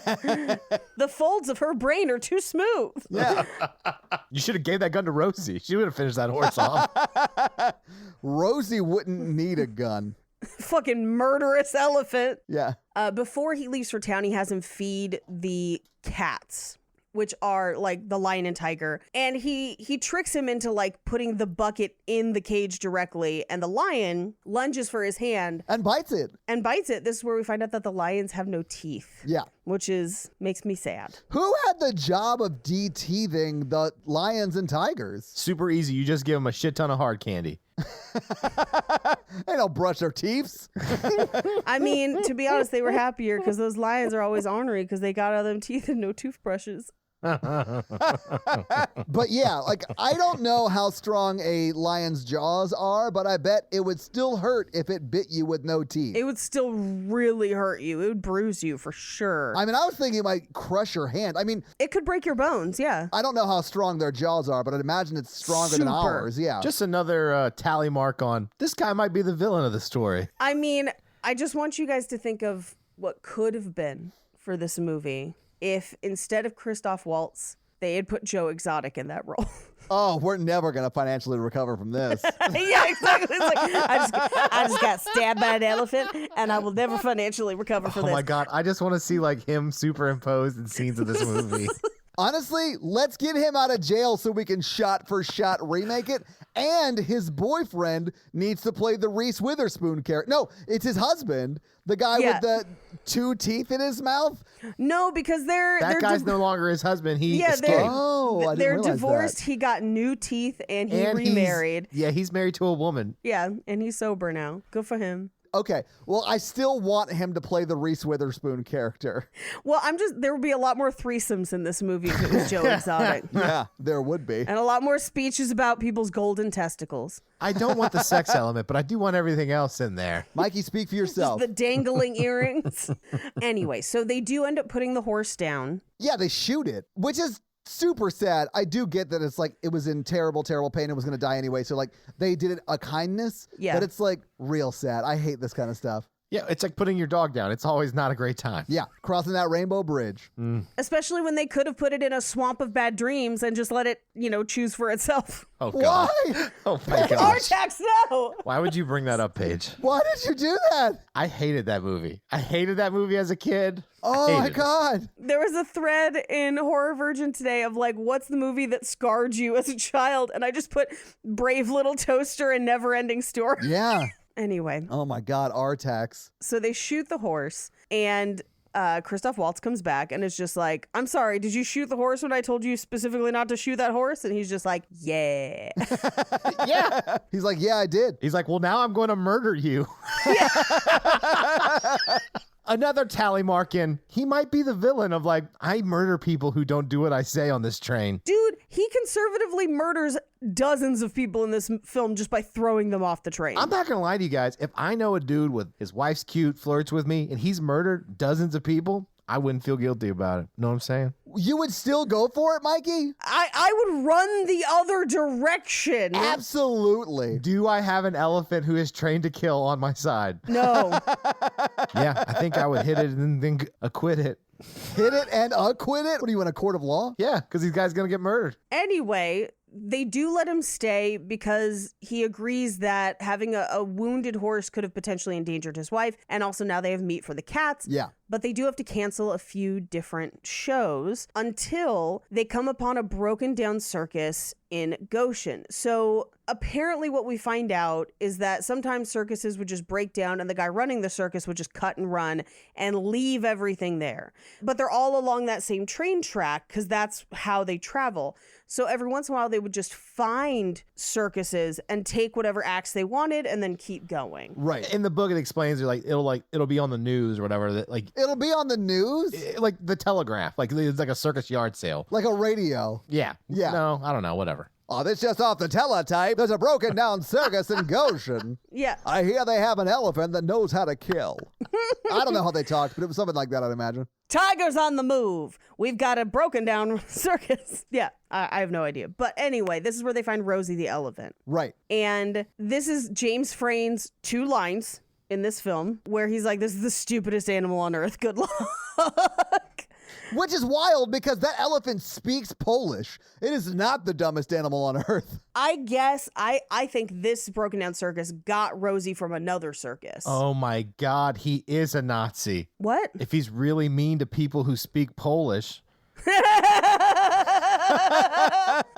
The folds of her brain are too smooth. Yeah. You should have gave that gun to Rosie. She would have finished that horse off. Rosie wouldn't need a gun. Fucking murderous elephant. Yeah. Before he leaves for town, he has him feed the cats, which are like the lion and tiger. And he tricks him into like putting the bucket in the cage directly. And the lion lunges for his hand And bites it. and bites it. This is where we find out that the lions have no teeth. Yeah. Which makes me sad. Who had the job of de-teething the lions and tigers? Super easy. You just give them a shit ton of hard candy. They don't brush their teeth. I mean, to be honest, they were happier because those lions are always ornery because they got all them teeth and no toothbrushes. But yeah, like I don't know how strong a lion's jaws are, but I bet it would still hurt if it bit you with no teeth. It would still really hurt you. It would bruise you for sure. I mean, I was thinking it might crush your hand. I mean, It could break your bones, yeah. I don't know how strong their jaws are, but I'd imagine it's stronger than Super. ours. Yeah. Just another tally mark on this guy might be the villain of the story. I mean, I just want you guys to think of what could have been for this movie if instead of Christoph Waltz, they had put Joe Exotic in that role. Oh, we're never going to financially recover from this. Yeah, exactly. It's like, I just got stabbed by an elephant, and I will never financially recover for Oh this. my god, I just want to see like him superimposed in scenes of this movie. Honestly, let's get him out of jail so we can shot for shot remake it. And his boyfriend needs to play the Reese Witherspoon character. No, it's his husband, the guy Yeah. with the 2 teeth in his mouth. No, because they're Guy's div- no longer his husband. He Yeah, escaped. Oh, I didn't they're realize divorced. that. He got new teeth, and he And remarried. he's married to a woman. Yeah, and he's sober now. Good for him. Okay, well, I still want him to play the Reese Witherspoon character. Well, there would be a lot more threesomes in this movie if it was Joe Exotic. Yeah, there would be. And a lot more speeches about people's golden testicles. I don't want the sex element, but I do want everything else in there. Mikey, speak for yourself. The dangling earrings. Anyway, so they do end up putting the horse down. Yeah, they shoot it, which is super sad. I do get that it's like it was in terrible, terrible pain and was going to die anyway. So like they did it a kindness, Yeah. but it's like real sad. I hate this kind of stuff. Yeah, it's like putting your dog down. It's always not a great time. Yeah, crossing that rainbow bridge. Especially when they could have put it in a swamp of bad dreams and just let it, choose for itself. Oh god. Why? Oh my gosh. Artax, no! Why would you bring that up, Paige? Why did you do that? I hated that movie. I hated that movie as a kid. Oh my Hated it. God. There was a thread in Horror Virgin today of like, what's the movie that scarred you as a child? And I just put Brave Little Toaster and Never Ending Story. Yeah. Anyway, Oh my God, Artax. so they shoot the horse, and Christoph Waltz comes back and is just like, I'm sorry, did you shoot the horse when I told you specifically not to shoot that horse? And he's just like, yeah. Yeah. He's like, yeah, I did. He's like, well, now I'm going to murder you. Another tally mark in. He might be the villain of like, I murder people who don't do what I say on this train. Dude, he conservatively murders dozens of people in this film just by throwing them off the train. I'm not going to lie to you guys. If I know a dude with his wife's cute, flirts with me, and he's murdered dozens of people, I wouldn't feel guilty about it. Know what I'm saying? You would still go for it, Mikey? I would run the other direction. Absolutely. Do I have an elephant who is trained to kill on my side? No. Yeah, I think I would hit it and then acquit it. Hit it and acquit it? What are you in a court of law? Yeah, because these guys going to get murdered. Anyway, they do let him stay because he agrees that having a wounded horse could have potentially endangered his wife. And also now they have meat for the cats. Yeah. But they do have to cancel a few different shows until they come upon a broken down circus in Goshen. So apparently what we find out is that sometimes circuses would just break down and the guy running the circus would just cut and run and leave everything there. But they're all along that same train track because that's how they travel. So every once in a while they would just find circuses and take whatever acts they wanted and then keep going. Right. In the book, it explains it'll be on the news or whatever. That It'll be on the news? like the Telegraph, like it's like a circus yard sale. Like a radio. Yeah. Yeah. No, I don't know. Whatever. Oh, this just off the teletype. There's a broken down circus in Goshen. Yeah. I hear they have an elephant that knows how to kill. I don't know how they talked, but it was something like that, I'd imagine. Tiger's on the move. We've got a broken down circus. Yeah, I have no idea. But anyway, this is where they find Rosie the elephant. Right. And this is James Frain's 2 lines in this film where he's like, this is the stupidest animal on earth. Good luck. Which is wild because that elephant speaks Polish. It is not the dumbest animal on earth. I guess I think this broken down circus got Rosie from another circus. Oh my God, he is a Nazi. What? If he's really mean to people who speak Polish,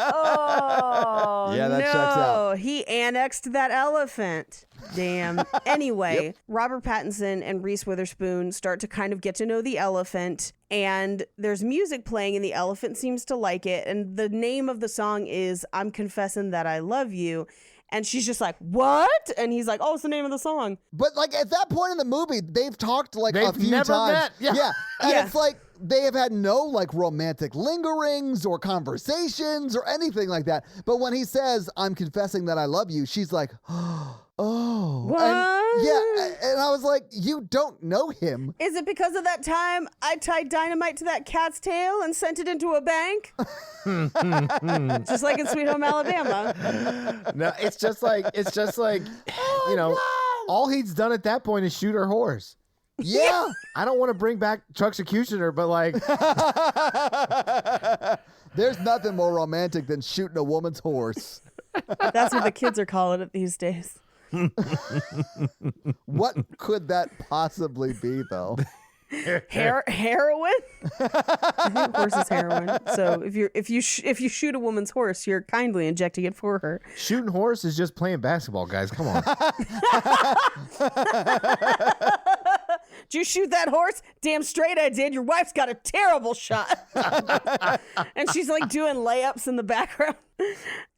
Oh, Yeah, that no. checks out. He annexed that elephant. Damn. Anyway, Robert Pattinson and Reese Witherspoon start to kind of get to know the elephant, and there's music playing, and the elephant seems to like it. And the name of the song is I'm Confessing That I Love You. And she's just like, what? And he's like, oh, it's the name of the song. But like at that point in the movie, they've talked like a They've few never times. met. Yeah. And Yeah. it's like they have had no like romantic lingerings or conversations or anything like that. But when he says, I'm confessing that I love you, she's like, oh. What? And, yeah. And I was like, you don't know him. Is it because of that time I tied dynamite to that cat's tail and sent it into a bank? Just like in Sweet Home Alabama. No, it's just like you know, all he's done at that point is shoot her horse. Yeah. I don't want to bring back Truxecutioner, but like, There's nothing more romantic than shooting a woman's horse. That's what the kids are calling it these days. What could that possibly be, though? Heroin? I think horse is heroin. So if you shoot a woman's horse, you're kindly injecting it for her. shooting horse is just playing basketball, guys. Come on. Did you shoot that horse? Damn straight I did. Your wife's got a terrible shot. And she's like doing layups in the background.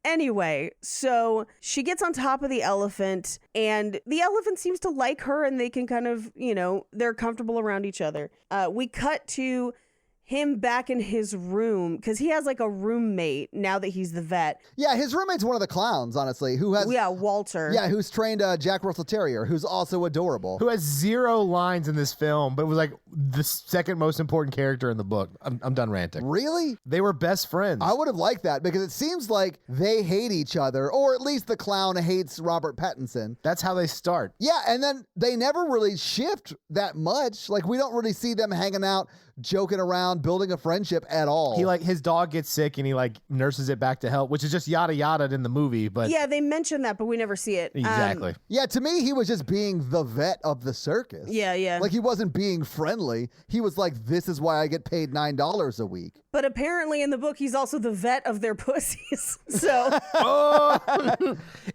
Anyway, so she gets on top of the elephant, and the elephant seems to like her, and they can kind of, they're comfortable around each other. We cut to him back in his room because he has like a roommate now that he's the vet. Yeah, his roommate's one of the clowns, honestly, who has. Yeah, Walter. Yeah, who's trained a Jack Russell Terrier, who's also adorable. Who has 0 lines in this film, but was like the second most important character in the book. I'm done ranting. Really? They were best friends. I would have liked that because it seems like they hate each other, or at least the clown hates Robert Pattinson. That's how they start. Yeah, and then they never really shift that much. Like, we don't really see them hanging out, joking around, building a friendship at all. He his dog gets sick and he nurses it back to health, which is just yada yada in the movie. But Yeah, they mention that, but we never see it. exactly. Yeah, to me, he was just being the vet of the circus. Yeah. Like, he wasn't being friendly. He was like, this is why I get paid $9 a week. But apparently in the book, he's also the vet of their pussies. So,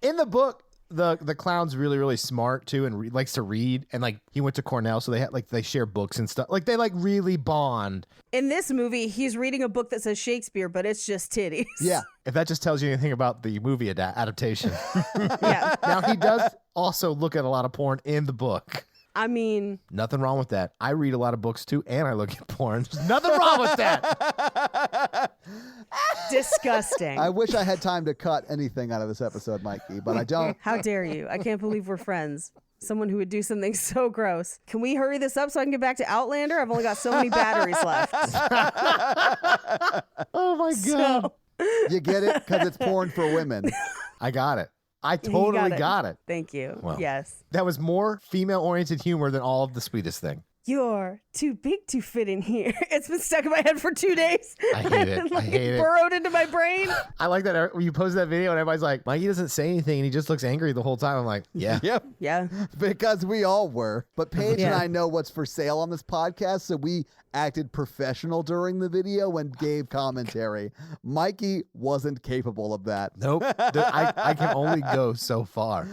In the book, the clown's really, really smart too, and likes to read. And he went to Cornell, so they share books and stuff. They really bond. in this movie, he's reading a book that says Shakespeare, but it's just titties. Yeah. If that just tells you anything about the movie adaptation. Yeah. Now, he does also look at a lot of porn in the book. I mean, Nothing wrong with that. I read a lot of books too, and I look at porn. There's nothing wrong with that. disgusting. I wish I had time to cut anything out of this episode, Mikey, but I don't. How dare you? I can't believe we're friends. Someone who would do something so gross. Can we hurry this up so I can get back to Outlander? I've only got so many batteries left. Oh my God. So, You get it? Because it's porn for women. I got it. I you totally got it. Thank you. Well. Yes. That was more female-oriented humor than all of The Sweetest Thing. You're too big to fit in here. It's been stuck in my head for 2 days. I hate it. I hate it. Burrowed into my brain. I like that when you post that video and everybody's like, Mikey doesn't say anything and he just looks angry the whole time. I'm like, yeah. Yep. Yeah. Because we all were. But Paige and Yeah. I know what's for sale on this podcast, so we acted professional during the video and gave commentary. Mikey wasn't capable of that. Nope. I can only go so far.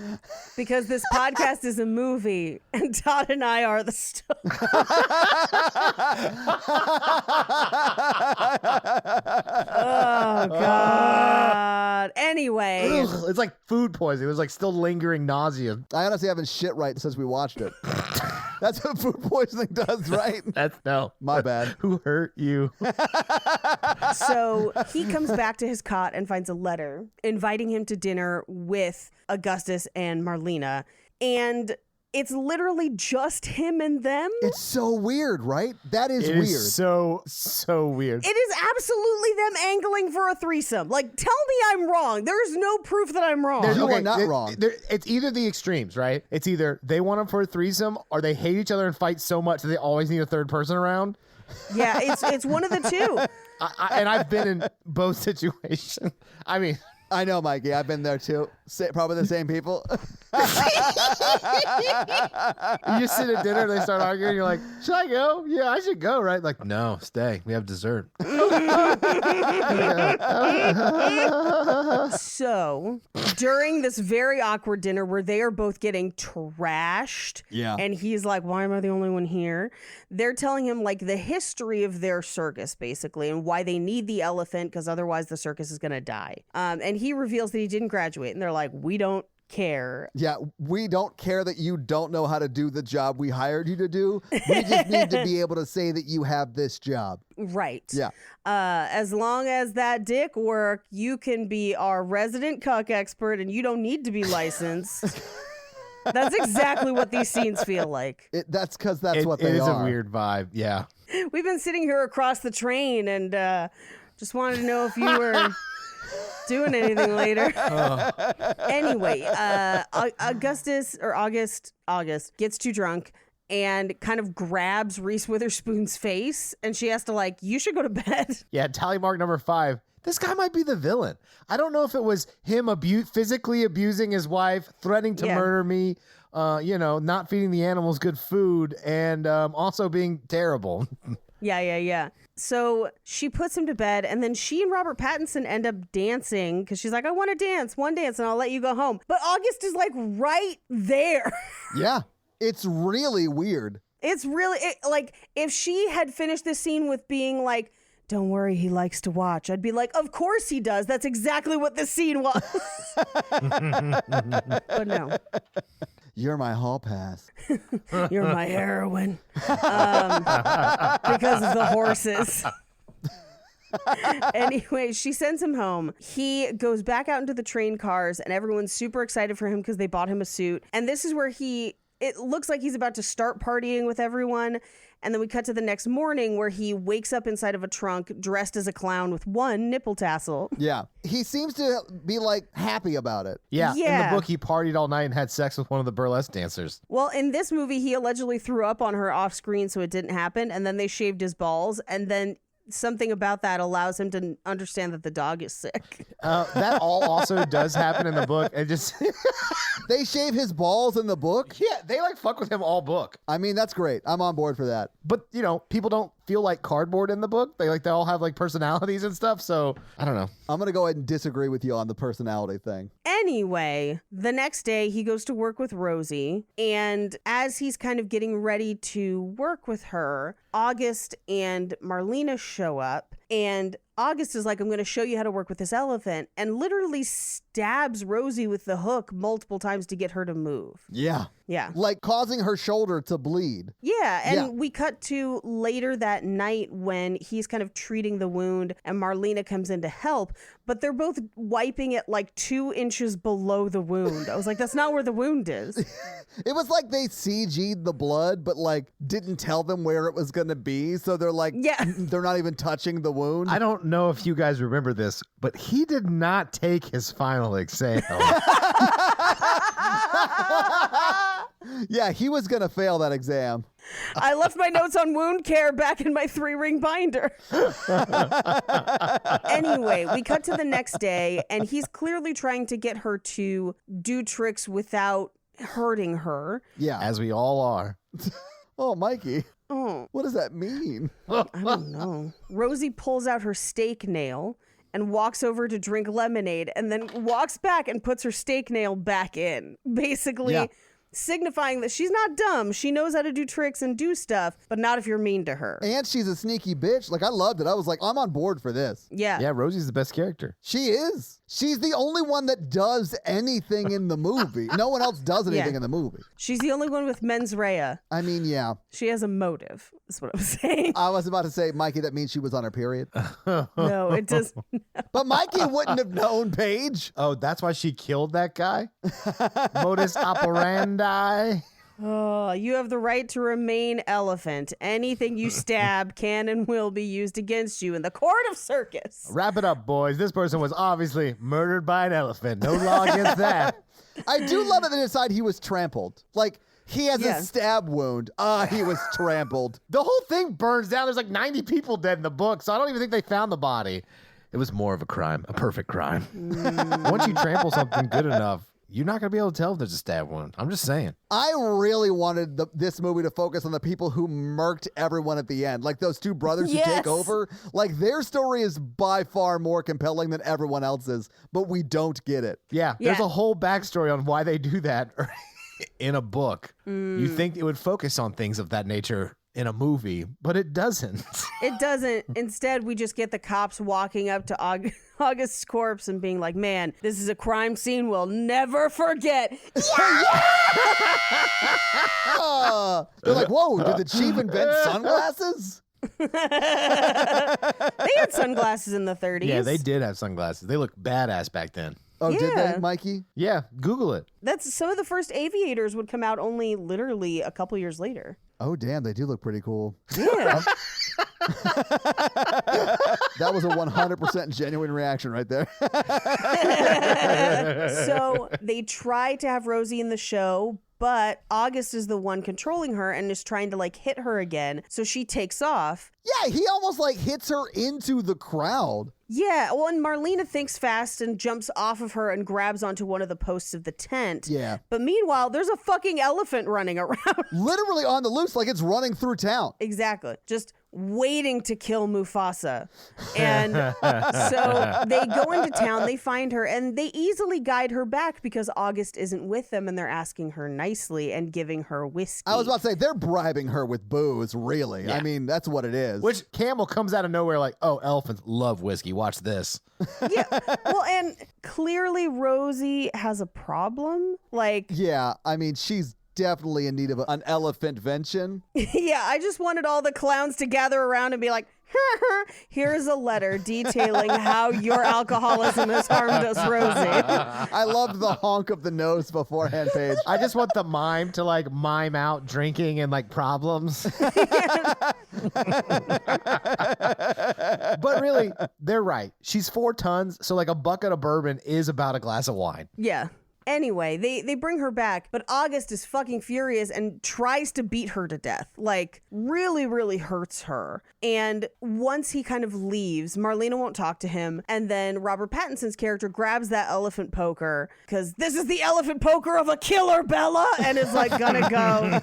Because this podcast is a movie and Todd and I are the stuff. Oh, God. Anyway. Ugh, it's like food poisoning. It was still lingering nausea. I honestly haven't shit right since we watched it. That's what food poisoning does, right? That's no. My bad. Who hurt you? So he comes back to his cot and finds a letter inviting him to dinner with Augustus and Marlena. And it's literally just him and them. It's so weird, right? That is It weird. is so weird. It is absolutely them angling for a threesome. Like, tell me I'm wrong. There is no proof that I'm wrong. You are not wrong. It's either the extremes, right? It's either they want them for a threesome or they hate each other and fight so much that they always need a third person around. Yeah, it's one of the two. And I've been in both situations. I mean, I know, Mikey. I've been there too. Probably the same people. You just sit at dinner and they start arguing. You're like, should I go? Yeah, I should go, right? Like, no, stay. We have dessert. So, during this very awkward dinner where they are both getting trashed, Yeah. and he's like, why am I the only one here? They're telling him like the history of their circus, basically, and why they need the elephant because otherwise the circus is going to die. And he reveals that he didn't graduate, and they're like, we don't care. Yeah, we don't care that you don't know how to do the job we hired you to do. We just need to be able to say that you have this job. Right. Yeah. As long as that dick work, you can be our resident cuck expert and you don't need to be licensed. That's exactly what these scenes feel like. That's because that's what they It is are. a weird vibe. Yeah. We've been sitting here across the train and just wanted to know if you were doing anything later. Anyway, August gets too drunk and kind of grabs Reese Witherspoon's face, and she has to like, you should go to bed. Yeah, tally mark number 5. This guy might be the villain. I don't know if it was him physically abusing his wife, threatening to Yeah. murder me, not feeding the animals good food, and also being terrible. Yeah. So she puts him to bed, and then she and Robert Pattinson end up dancing because she's like, I want to dance, one dance, and I'll let you go home. But August is like right there. Yeah, it's really weird. It's really like if she had finished this scene with being like, don't worry, he likes to watch, I'd be like, of course he does. That's exactly what this scene was. But no. You're my hall pass. You're my heroine. Because of the horses. Anyway, she sends him home. He goes back out into the train cars, and everyone's super excited for him because they bought him a suit. And this is where it looks like he's about to start partying with everyone. And then we cut to the next morning where he wakes up inside of a trunk dressed as a clown with one nipple tassel. Yeah. He seems to be like happy about it. Yeah, in Yeah. the book, he partied all night and had sex with one of the burlesque dancers. Well, in this movie, he allegedly threw up on her off screen, so it didn't happen. And then they shaved his balls. And then something about that allows him to understand that the dog is sick. That all also does happen in the book. It just, They shave his balls in the book? yeah, they like fuck with him all book. I mean, that's great. I'm on board for that. But people don't feel like cardboard in the book. They all have like personalities and stuff. So I don't know. I'm going to go ahead and disagree with you on the personality thing. Anyway, the next day he goes to work with Rosie, and as he's kind of getting ready to work with her, August and Marlena show up, and August is like, I'm going to show you how to work with this elephant, and literally stabs Rosie with the hook multiple times to get her to move. Yeah. Yeah. Like causing her shoulder to bleed. Yeah, and Yeah. we cut to later that night when he's kind of treating the wound and Marlena comes in to help, but they're both wiping it like 2 inches below the wound. I was like, that's not where the wound is. It was like they CG'd the blood, but like didn't tell them where it was going to be. So they're like, Yeah. they're not even touching the wound. I don't know if you guys remember this, but he did not take his final exam. Yeah, he was going to fail that exam. I left my notes on wound care back in my 3-ring binder. Anyway, we cut to the next day, and he's clearly trying to get her to do tricks without hurting her. Yeah. As we all are. Oh, Mikey, Oh, what does that mean? I don't know. Rosie pulls out her steak nail and walks over to drink lemonade and then walks back and puts her steak nail back in. Basically, Yeah. signifying that she's not dumb. She knows how to do tricks and do stuff, but not if you're mean to her. And she's a sneaky bitch. Like, I loved it. I was like, I'm on board for this. Yeah. Yeah, Rosie's the best character. She is. She's the only one that does anything in the movie. No one else does anything Yeah. in the movie. She's the only one with mens rea. I mean, yeah. She has a motive, is what I'm saying. I was about to say, Mikey, that means she was on her period. No, it does. But Mikey wouldn't have known, Paige. Oh, that's why she killed that guy? Modus operandi. Oh, you have the right to remain elephant. Anything you stab can and will be used against you in the court of circus. Wrap it up, boys. This person was obviously murdered by an elephant. No law against that. I do love that they decide he was trampled. Like, he has Yeah. a stab wound. He was trampled. The whole thing burns down. There's like 90 people dead in the book, so I don't even think they found the body. It was more of a crime, a perfect crime. Once you trample something good enough, you're not gonna be able to tell if there's a stab wound. I'm just saying. I really wanted this movie to focus on the people who murked everyone at the end, like those two brothers who Yes. take over. Like their story is by far more compelling than everyone else's, but we don't get it. Yeah, there's Yeah. a whole backstory on why they do that in a book. You think it would focus on things of that nature in a movie, but it doesn't. It doesn't. Instead, we just get the cops walking up to August's corpse and being like, man, this is a crime scene we'll never forget. They're like, whoa, did the chief invent sunglasses? They had sunglasses in the 30s. Yeah, they did have sunglasses. They looked badass back then. Oh, did Yeah. they, Mikey? Yeah, Google it. That's some of the first aviators would come out only literally a couple years later. Oh, damn, they do look pretty cool. Yeah. That was a 100% genuine reaction right there. So they try to have Rosie in the show, but August is the one controlling her and is trying to like hit her again. So she takes off. Yeah, he almost like hits her into the crowd. Yeah, well, and Marlena thinks fast and jumps off of her and grabs onto one of the posts of the tent. Yeah. But meanwhile, there's a fucking elephant running around. Literally on the loose, like it's running through town. Exactly. Just waiting to kill Mufasa. And so they go into town, they find her, and they easily guide her back because August isn't with them and they're asking her nicely and giving her whiskey. I was about to say, they're bribing her with booze, really. Yeah. I mean, that's what it is. Which Camel comes out of nowhere like, oh, elephants love whiskey. Watch this. Yeah. Well, and clearly Rosie has a problem. Like, Yeah, I mean, she's definitely in need of an elephant-vention. yeah, I just wanted all the clowns to gather around and be like, here's a letter detailing how your alcoholism has harmed us, Rosie. I loved the honk of the nose beforehand, Paige. I just want the mime to like mime out drinking and like problems. But really, they're right. She's 4 tons, so like a bucket of bourbon is about a glass of wine. Yeah. Anyway, they bring her back, but August is fucking furious and tries to beat her to death. Like, really, really hurts her. And once he kind of leaves, Marlena won't talk to him. And then Robert Pattinson's character grabs that elephant poker because this is the elephant poker of a killer, Bella, and is like gonna go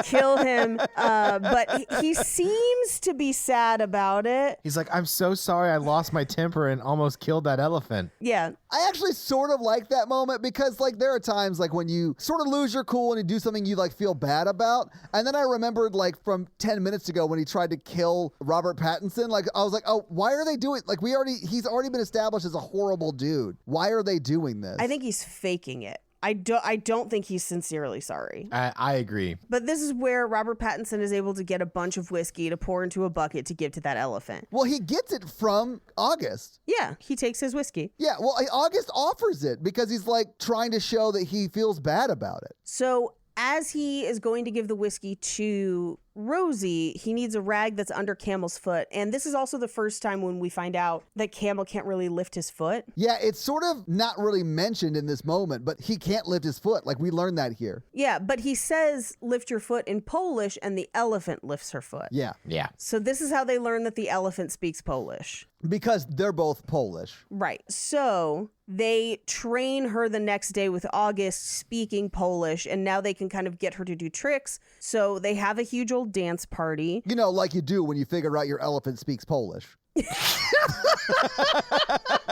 kill him. But he seems to be sad about it. He's like, I'm so sorry I lost my temper and almost killed that elephant. Yeah. I actually sort of like that moment because, like, there are times, like, when you sort of lose your cool and you do something you, like, feel bad about. And then I remembered, like, from 10 minutes ago when he tried to kill Robert Pattinson, like, I was like, oh, why are they doing, like, he's already been established as a horrible dude. Why are they doing this? I think he's faking it. I don't think he's sincerely sorry. I agree. But this is where Robert Pattinson is able to get a bunch of whiskey to pour into a bucket to give to that elephant. Well, he gets it from August. Yeah, he takes his whiskey. Yeah, well, August offers it because he's, like, trying to show that he feels bad about it. So as he is going to give the whiskey to Rosie, he needs a rag that's under Camel's foot. And this is also the first time when we find out that Camel can't really lift his foot. Yeah, it's sort of not really mentioned in this moment, but he can't lift his foot. Like, we learned that here. Yeah, but he says lift your foot in Polish and the elephant lifts her foot. Yeah, Yeah. So this is how they learn that the elephant speaks Polish. because they're both Polish. Right. So they train her the next day with August speaking Polish, and now they can kind of get her to do tricks. So they have a huge old dance party. You know, like you do when you figure out your elephant speaks Polish.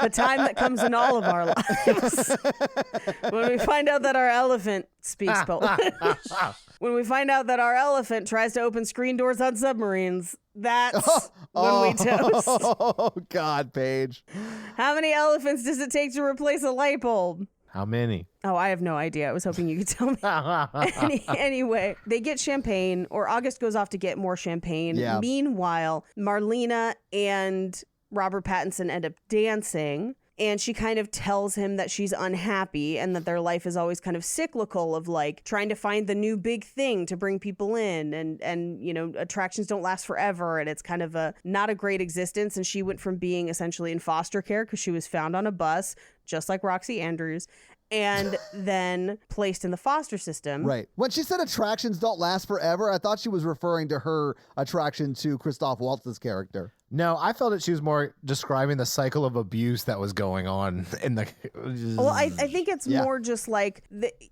The time that comes in all of our lives. When we find out that our elephant speaks Polish. When we find out that our elephant tries to open screen doors on submarines. That's when we toast. Oh, God, Paige. How many elephants does it take to replace a light bulb? How many? Oh, I have no idea. I was hoping you could tell me. Anyway, they get champagne, or August goes off to get more champagne. Yeah. Meanwhile, Marlena and Robert Pattinson end up dancing, and she kind of tells him that she's unhappy and that their life is always kind of cyclical of like trying to find the new big thing to bring people in, and you know, attractions don't last forever, and it's kind of a not a great existence. And she went from being essentially in foster care because she was found on a bus, just like Roxy Andrews, and then placed in the foster system. Right. When she said attractions don't last forever, I thought she was referring to her attraction to Christoph Waltz's character. No, I felt that she was more describing the cycle of abuse that was going on in the. Well, I think it's Yeah. more just like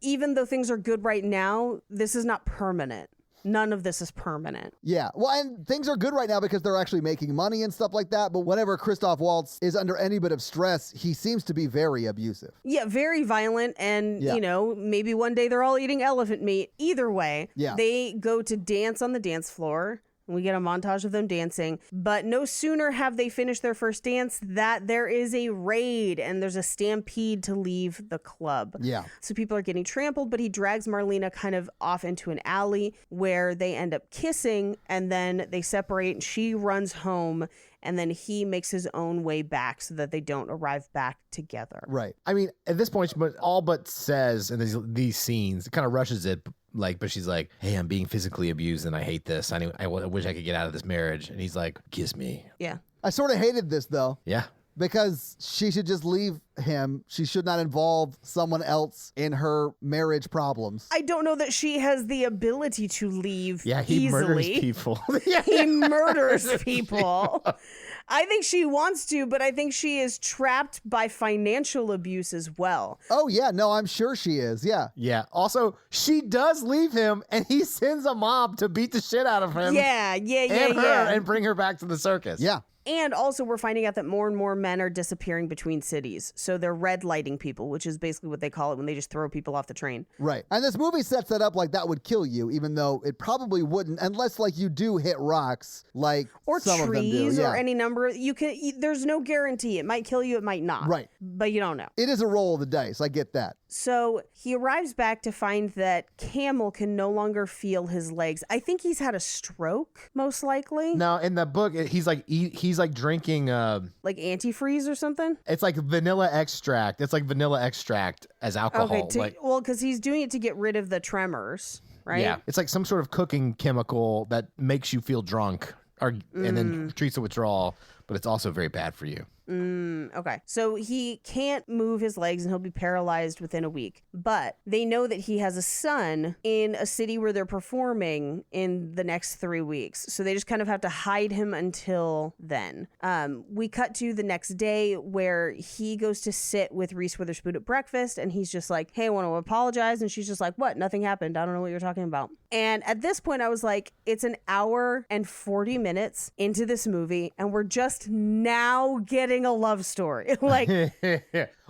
even though things are good right now, this is not permanent. None of this is permanent. Yeah. Well, and things are good right now because they're actually making money and stuff like that. But whenever Christoph Waltz is under any bit of stress, he seems to be very abusive. Yeah, very violent. And, Yeah. you know, maybe one day they're all eating elephant meat. Either way, Yeah. they go to dance on the dance floor. We get a montage of them dancing, but no sooner have they finished their first dance that there is a raid and there's a stampede to leave the club. Yeah. So people are getting trampled, but he drags Marlena kind of off into an alley where they end up kissing and then they separate and she runs home and then he makes his own way back so that they don't arrive back together. Right. I mean, at this point, but all but says in these scenes, it kind of rushes it. Like, but she's like, "Hey, I'm being physically abused, and I hate this. I wish I could get out of this marriage." And he's like, "Kiss me." Yeah. I sort of hated this though, Yeah. because she should just leave him. She should not involve someone else in her marriage problems. I don't know that she has the ability to leave Yeah, he easily. murders people. Yeah. He murders people. I think she wants to, but I think she is trapped by financial abuse as well. Oh, yeah. No, I'm sure she is. Yeah. Yeah. Also, she does leave him, and he sends a mob to beat the shit out of him. Yeah. and her, and bring her back to the circus. Yeah. And also, we're finding out that more and more men are disappearing between cities. So they're red lighting people, which is basically what they call it when they just throw people off the train. Right. And this movie sets that up like that would kill you, even though it probably wouldn't, unless like you do hit rocks, like Or some of them do. trees Yeah. or any number. There's no guarantee. It might kill you, it might not. Right. But you don't know. It is a roll of the dice. I get that. So he arrives back to find that Camel can no longer feel his legs. I think he's had a stroke, most likely. Now, in the book, he's like drinking. Like antifreeze or something. It's like vanilla extract. It's like vanilla extract as alcohol. Well, because he's doing it to get rid of the tremors, right? Yeah, it's like some sort of cooking chemical that makes you feel drunk, and then treats the withdrawal. But it's also very bad for you. Okay. So he can't move his legs and he'll be paralyzed within a week. But they know that he has a son in a city where they're performing in the next 3 weeks. So they just kind of have to hide him until then. We cut to the next day where he goes to sit with Reese Witherspoon at breakfast and he's just like, "Hey, I want to apologize." And she's just like, "What? Nothing happened. I don't know what you're talking about." And at this point I was like, it's an hour and 40 minutes into this movie and we're just now getting a love story. Like,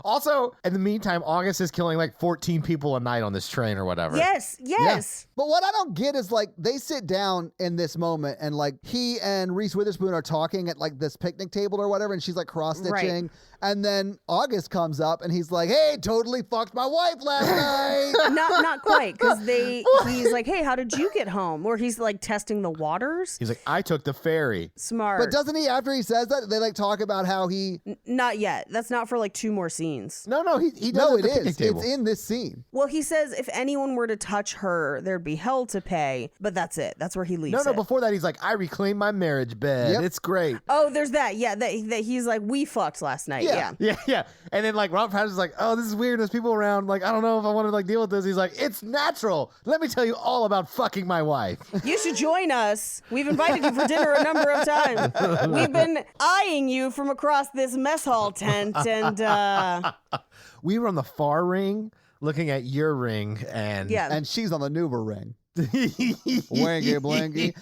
Also, in the meantime, August is killing like 14 people a night on this train or whatever. yes. But what I don't get is like they sit down in this moment and like he and Reese Witherspoon are talking at like this picnic table or whatever, and she's like cross stitching. And then August comes up and he's like, "Hey, totally fucked my wife last night." Not quite, because he's like, "Hey, how did you get home?" Or he's like testing the waters. He's like, "I took the ferry." Smart. But doesn't he, after he says that, they like talk about how he. Not yet. That's not for like 2 more scenes. No, he does. No, at it the picnic is. table. It's in this scene. Well, he says if anyone were to touch her, there'd be hell to pay. But that's it. That's where he leaves No, it. before that, he's like, "I reclaimed my marriage bed. Yep. It's great." Oh, there's that. Yeah, that he's like, "We fucked last night." Yeah. Yeah. And then like Robert Pattinson's like, "Oh, this is weird. There's people around. Like, I don't know if I want to like deal with this." He's like, "It's natural. Let me tell you all about fucking my wife." You should join us. We've invited you for dinner a number of times. We've been eyeing you from across this mess hall tent, and We were on the far ring looking at your ring, and yeah. And she's on the Nuber ring. Wangy blangy.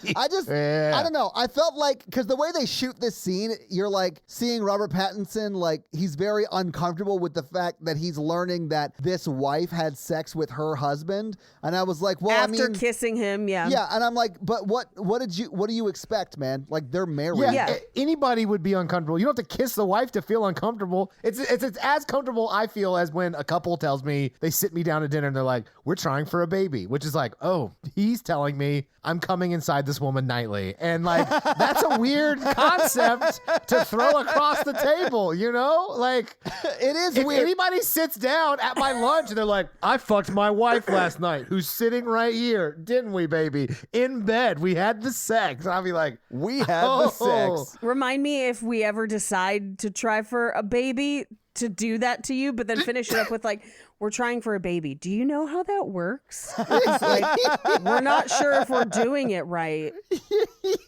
Yeah. I don't know. I felt like, because the way they shoot this scene, you're like seeing Robert Pattinson, like he's very uncomfortable with the fact that he's learning that this wife had sex with her husband. And I was like, well, After I mean, kissing him, yeah. yeah. And I'm like, but what do you expect, man? Like they're married. Yeah. Anybody would be uncomfortable. You don't have to kiss the wife to feel uncomfortable. It's as comfortable, I feel, as when a couple tells me they sit me down to dinner and they're like, "We're trying for a baby," which is like, "Oh, he's telling me I'm coming inside this woman nightly," and like that's a weird concept to throw across the table. You know, like It is if weird. anybody sits down at my lunch and they're like, "I fucked my wife last night, who's sitting right here, didn't we, baby? In bed, we had the sex." I'll be like, We had the sex. Remind me if we ever decide to try for a baby to do that to you, but then finish it up with like, we're trying for a baby. Do you know how that works? It's like, we're not sure if we're doing it right.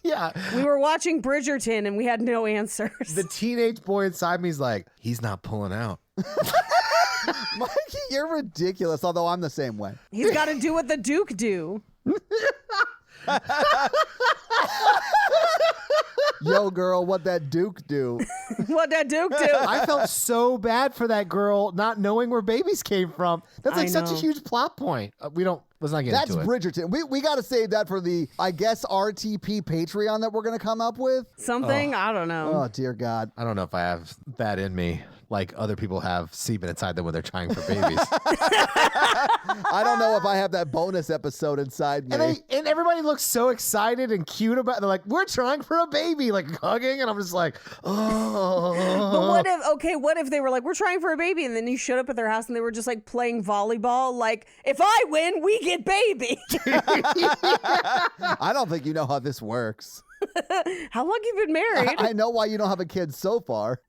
Yeah. We were watching Bridgerton and we had no answers. The teenage boy inside me is like, he's not pulling out. Mikey, you're ridiculous, although I'm the same way. He's got to do what the Duke do. Yo, girl, what that Duke do? What that Duke do? I felt so bad for that girl not knowing where babies came from. That's like I such a know. huge plot point. Let's not get That's into it. Bridgerton. We got to save that for the, I guess, RTP Patreon that we're going to come up with. Something? I don't know. Oh, dear God. I don't know if I have that in me like other people have semen inside them when they're trying for babies. I don't know if I have that bonus episode inside me. and everybody looks so excited and cute about it. They're like, we're trying for a baby, like hugging. And I'm just like, oh. But what if they were like, we're trying for a baby, and then you showed up at their house and they were just like playing volleyball? Like, if I win, we get baby. I don't think you know how this works. How long you been married? I know why you don't have a kid so far.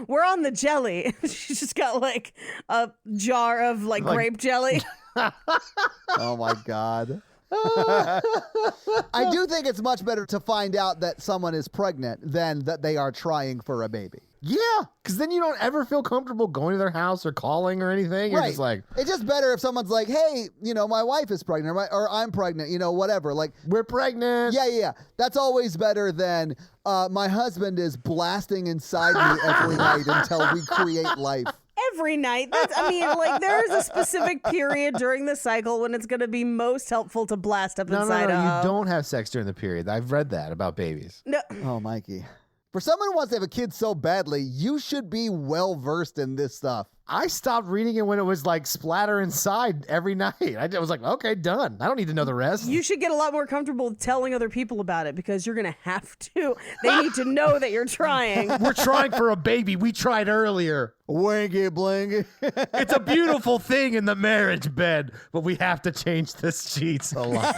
We're on the jelly. She's just got like a jar of like grape jelly. Oh, my God. I do think it's much better to find out that someone is pregnant than that they are trying for a baby. Yeah, because then you don't ever feel comfortable going to their house or calling or anything. You're just like, it's just better if someone's like, hey, my wife is pregnant or I'm pregnant, whatever. Like, we're pregnant. yeah. That's always better than my husband is blasting inside me every night until we create life. Every night. There's a specific period during the cycle when it's going to be most helpful to blast up inside No, of. you don't have sex during the period. I've read that about babies. No. Oh, Mikey. For someone who wants to have a kid so badly, you should be well versed in this stuff. I stopped reading it when it was like splatter inside every night. I was like, okay, done. I don't need to know the rest. You should get a lot more comfortable telling other people about it because you're going to have to. They need to know that you're trying. We're trying for a baby. We tried earlier. Winky blinky. It's a beautiful thing in the marriage bed, but we have to change the sheets a lot.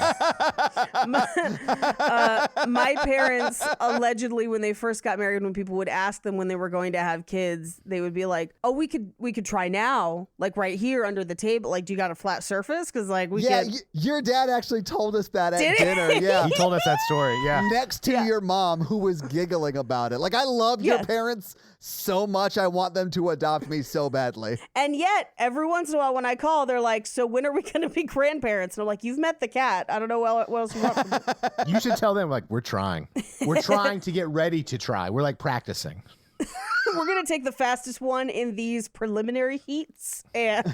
My parents, allegedly, when they first got married, when people would ask them when they were going to have kids, they would be like, oh, we could try now, like right here under the table. Like, do you got a flat surface? Because like we Yeah, could. your dad actually told us that at Did he? dinner. Yeah. He told us that story. Yeah. Next to your mom, who was giggling about it. Like, I love your Yes. parents so much. I want them to adopt me so badly. And yet, every once in a while when I call, they're like, so when are we going to be grandparents? And I'm like, you've met the cat. I don't know what else you want from me. You should tell them, like, we're trying. We're trying to get ready to try. We're like practicing. We're going to take the fastest one in these preliminary heats. And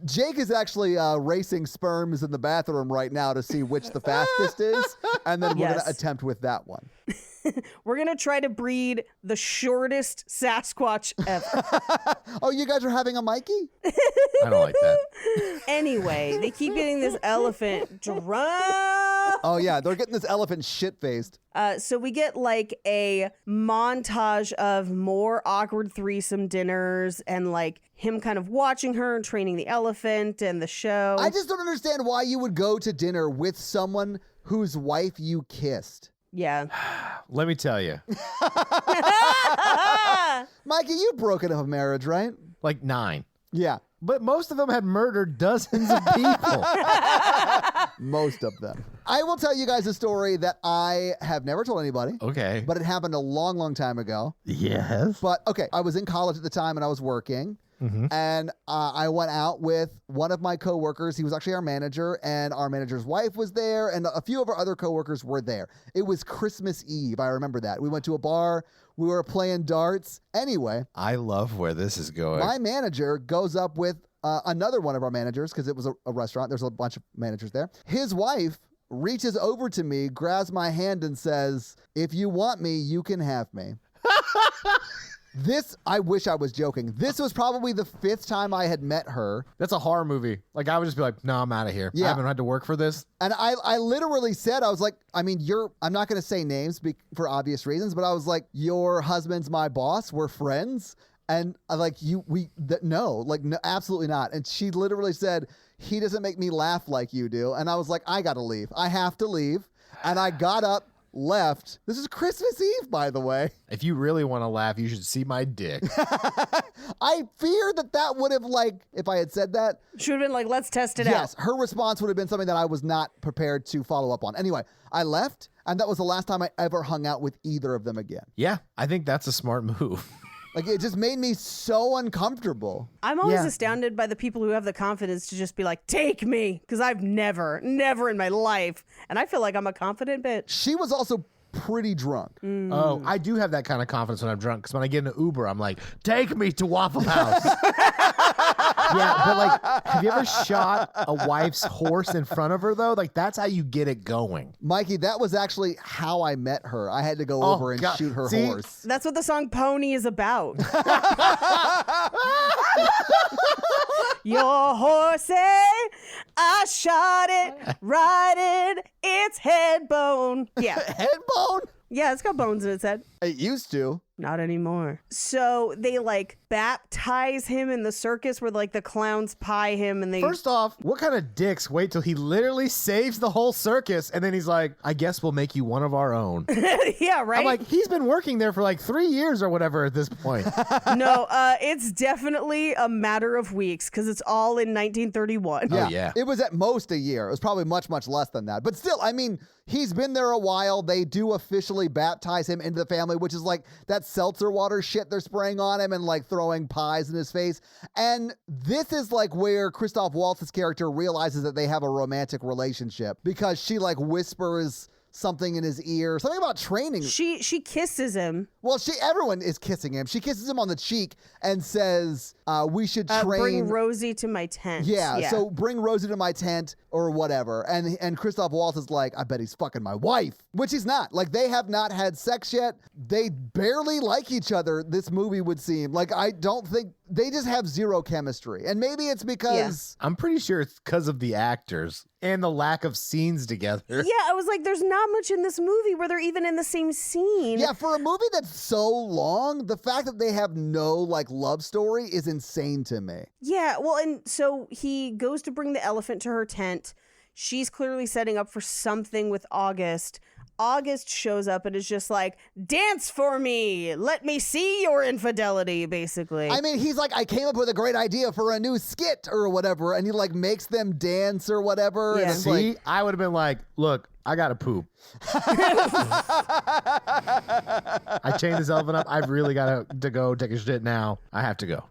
Jake is actually racing sperms in the bathroom right now to see which the fastest is. And then we're going Yes. to attempt with that one. we're going to try to breed the shortest Sasquatch ever. Oh, you guys are having a Mikey? I don't like that. Anyway, they keep getting this elephant drunk. Oh, yeah. They're getting this elephant shit-faced. So we get like a montage of more awkward threesome dinners and like him kind of watching her and training the elephant and the show. I just don't understand why you would go to dinner with someone whose wife you kissed. Yeah. Let me tell you, Mikey, you've broken up a marriage, right? like 9. Yeah, But most of them had murdered dozens of people. most of them. I will tell you guys a story that I have never told anybody, Okay. but it happened a long, long time ago. Yes. But okay, I was in college at the time and I was working. And I went out with one of my coworkers. He was actually our manager, and our manager's wife was there, and a few of our other coworkers were there. It was Christmas Eve. I remember that. We went to a bar. We were playing darts. Anyway, I love where this is going. my manager goes up with another one of our managers, because it was a restaurant. There's a bunch of managers there. His wife reaches over to me, grabs my hand, and says, "If you want me, you can have me." This, I wish I was joking. This was probably the 5th time I had met her. That's a horror movie. Like, I would just be like, no, I'm out of here. Yeah. I haven't had to work for this. And I literally said, I was like, I mean, I'm not going to say names for obvious reasons, but I was like, your husband's my boss. We're friends. And I like, no, absolutely not. And she literally said, he doesn't make me laugh like you do. And I was like, I got to leave. I have to leave. And I got up, left. This is Christmas Eve, by the way. If you really want to laugh, you should see my dick. I fear that would have, like, if I had said that, Should have been like, let's test it out. yes, her response would have been something that I was not prepared to follow up on. Anyway, I left, and that was the last time I ever hung out with either of them again. Yeah, I think that's a smart move. Like, it just made me so uncomfortable. I'm always Yeah. astounded by the people who have the confidence to just be like, take me. Because I've never in my life. And I feel like I'm a confident bitch. She was also pretty drunk. Oh, I do have that kind of confidence when I'm drunk, because when I get in an Uber, I'm like, take me to Waffle House. Yeah, but like, have you ever shot a wife's horse in front of her, though? Like, that's how you get it going. Mikey, that was actually how I met her. I had to go Oh, over and God. shoot her See? horse. That's what the song Pony is about. Your horse, I shot it right in its head bone. Yeah. Head bone? Yeah, it's got bones in its head. It used to. Not anymore. So they like baptize him in the circus where like the clowns pie him and they First off, what kind of dicks wait till he literally saves the whole circus and then he's like, I guess we'll make you one of our own. yeah, right? I'm like, he's been working there for like 3 years or whatever at this point. No, it's definitely a matter of weeks because it's all in 1931. Oh, yeah. It was at most a year. It was probably much, much less than that. But still, I mean, he's been there a while. They do officially baptize him into the family, which is like that seltzer water shit they're spraying on him and like throwing pies in his face. And this is like where Christoph Waltz's character realizes that they have a romantic relationship because she like whispers something in his ear, something about training. She kisses him. Well, everyone is kissing him. She kisses him on the cheek and says, we should train. Bring Rosie to my tent. Yeah, so bring Rosie to my tent or whatever. And Christoph Waltz is like, I bet he's fucking my wife, which he's not. Like, they have not had sex yet. They barely like each other, this movie would seem. Like, I don't think, they just have zero chemistry. And maybe it's because... I'm pretty sure it's because of the actors and the lack of scenes together. Yeah, I was like, there's not much in this movie where they're even in the same scene. Yeah, for a movie that's so long, the fact that they have no, like, love story is insane to me. Yeah, well, and so he goes to bring the elephant to her tent. She's clearly setting up for something with August. August shows up and is just like, dance for me. Let me see your infidelity, basically. I mean, he's like, I came up with a great idea for a new skit or whatever, and he, like, makes them dance or whatever. Yeah. And it's See, like, I would have been like, look, I got to poop. I chained this elephant up. I've really got to go take a shit now. I have to go.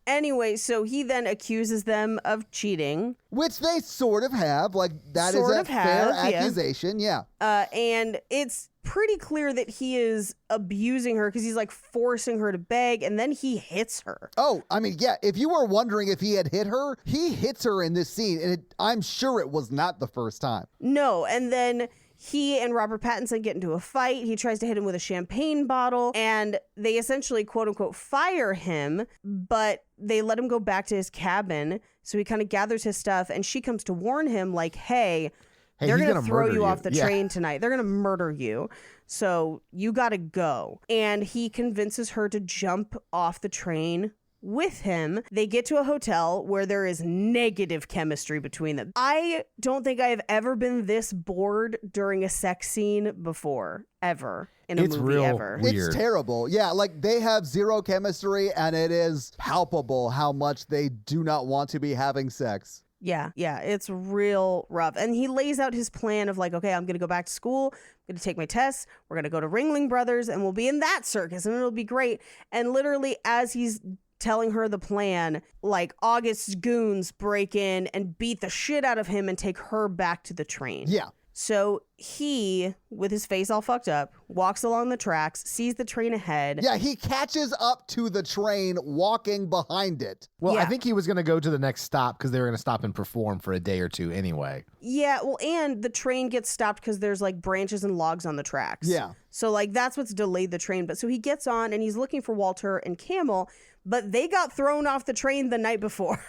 Anyway, so he then accuses them of cheating. which they sort of have. Like, that is Sort a of fair have, yeah. accusation. Yeah. And it's pretty clear that he is abusing her because he's like forcing her to beg and then he hits her. Oh, I mean, yeah, if you were wondering if he had hit her, he hits her in this scene, and I'm sure it was not the first time. No, and then he and Robert Pattinson get into a fight. He tries to hit him with a champagne bottle, and they essentially, quote unquote, fire him, but they let him go back to his cabin. So he kind of gathers his stuff, and she comes to warn him, like, hey, they're he's going to gonna throw murder you you. off the Yeah. train tonight. They're going to murder you. So you got to go. And he convinces her to jump off the train with him. They get to a hotel where there is negative chemistry between them. I don't think I have ever been this bored during a sex scene before, ever, in a It's movie real ever. weird. It's terrible. Yeah, like they have zero chemistry, and it is palpable how much they do not want to be having sex. Yeah, it's real rough. And he lays out his plan of like, okay, I'm going to go back to school. I'm going to take my tests. We're going to go to Ringling Brothers and we'll be in that circus and it'll be great. And literally as he's telling her the plan, like August's goons break in and beat the shit out of him and take her back to the train. Yeah. So he, with his face all fucked up, walks along the tracks, sees the train ahead. Yeah, he catches up to the train walking behind it. Well, I Yeah. think he was going to go to the next stop because they were going to stop and perform for a day or two anyway. Yeah, well, and the train gets stopped because there's like branches and logs on the tracks. Yeah. So like that's what's delayed the train. But so he gets on and he's looking for Walter and Camel, but they got thrown off the train the night before.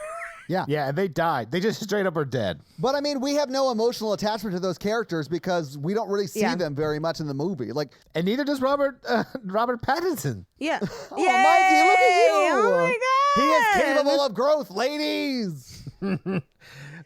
Yeah, and they died. They just straight up are dead. But I mean, we have no emotional attachment to those characters because we don't really see Yeah. them very much in the movie. Like, And neither does Robert Pattinson. Yeah. oh, Mikey, look at you. Oh my God. He is capable of growth, ladies.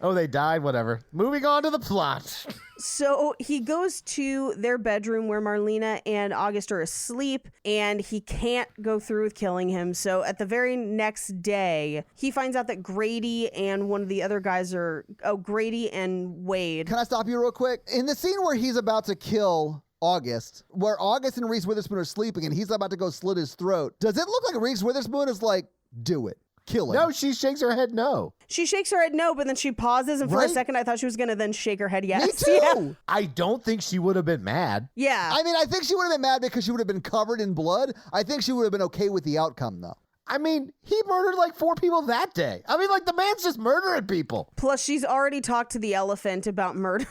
Oh, they died, whatever. Moving on to the plot. So he goes to their bedroom where Marlena and August are asleep, and he can't go through with killing him. So at the very next day, he finds out that Grady and one of the other guys are, Grady and Wade. Can I stop you real quick? In the scene where he's about to kill August, where August and Reese Witherspoon are sleeping and he's about to go slit his throat, does it look like Reese Witherspoon is like, do it, kill him? No, she shakes her head no. She shakes her head no, but then she pauses, and for a Right? second I thought she was going to then shake her head yes. Me too. Yeah. I don't think she would have been mad. Yeah. I mean, I think she would have been mad because she would have been covered in blood. I think she would have been okay with the outcome, though. I mean, he murdered like 4 people that day. I mean, like, the man's just murdering people. Plus, she's already talked to the elephant about murder.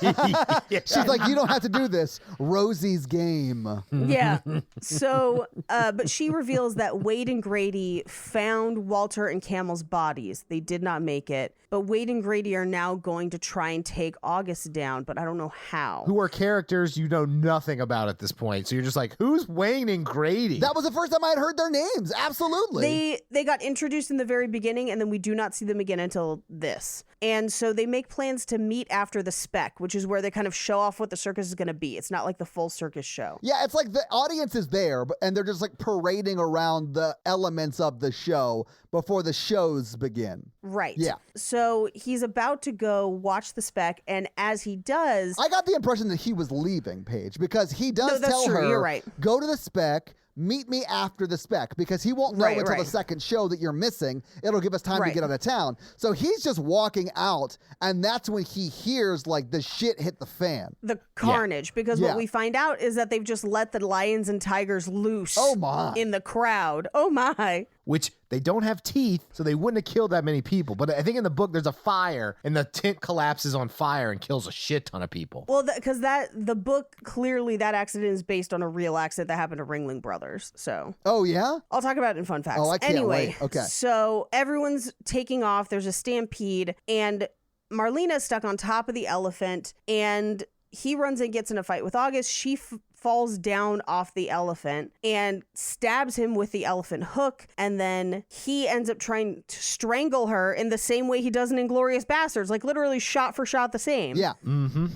She's like, you don't have to do this. Rosie's game. Yeah. So, but she reveals that Wade and Grady found Walter and Camel's bodies. They did not make it. But Wade and Grady are now going to try and take August down, but I don't know how. Who are characters you know nothing about at this point. So you're just like, who's Wayne and Grady? That was the first time I had heard their names. Absolutely. They got introduced in the very beginning, and then we do not see them again until this. And so they make plans to meet after the spec, which is where they kind of show off what the circus is going to be. It's not like the full circus show. Yeah, it's like the audience is there, and they're just like parading around the elements of the show before the shows begin. Right. Yeah. So he's about to go watch the spec, and as he does, I got the impression that he was leaving, Paige, because he does No, that's tell true. her, You're right. go to the spec, meet me after the spec, because he won't know Right, until right. the second show that you're missing. It'll give us time to Right. get out of town. So he's just walking out, and that's when he hears like the shit hit the fan. the carnage, because Yeah. what we find out is that they've just let the lions and tigers loose Oh, my. in the crowd. Oh my. Which they don't have teeth, so they wouldn't have killed that many people. But I think in the book, there's a fire, and the tent collapses on fire and kills a shit ton of people. Well, because the book, clearly that accident is based on a real accident that happened to Ringling Brothers. So Oh, yeah? I'll talk about it in fun facts. Oh, I can't anyway, wait. Okay. So everyone's taking off. There's a stampede, and Marlena's stuck on top of the elephant, and he runs and gets in a fight with August. She falls down off the elephant and stabs him with the elephant hook, and then he ends up trying to strangle her in the same way he does in Inglourious Bastards, like literally shot for shot the same. Yeah.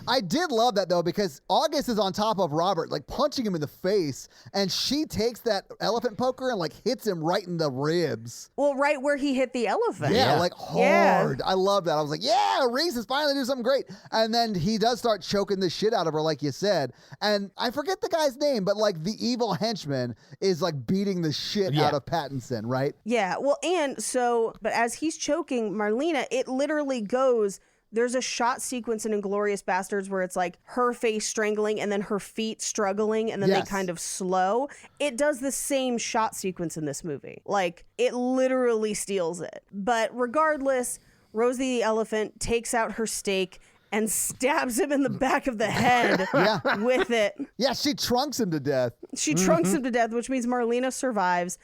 I did love that, though, because August is on top of Robert, like punching him in the face, and she takes that elephant poker and like hits him right in the ribs. Well, right where he hit the elephant. Yeah, Yeah. like Yeah. hard. I love that. I was like, yeah, Reese is finally doing something great. And then he does start choking the shit out of her, like you said. And I forget the guy's name, but like the evil henchman is like beating the shit Yeah. out of Pattinson, right? Yeah, well, and so, but as he's choking Marlena, it literally goes, there's a shot sequence in Inglourious Bastards where it's like her face strangling and then her feet struggling and then Yes. they kind of slow. It does the same shot sequence in this movie. Like, it literally steals it. But regardless, Rosie the elephant takes out her stake and stabs him in the back of the head Yeah. with it. Yeah, she trunks him to death. She trunks him to death, which means Marlena survives.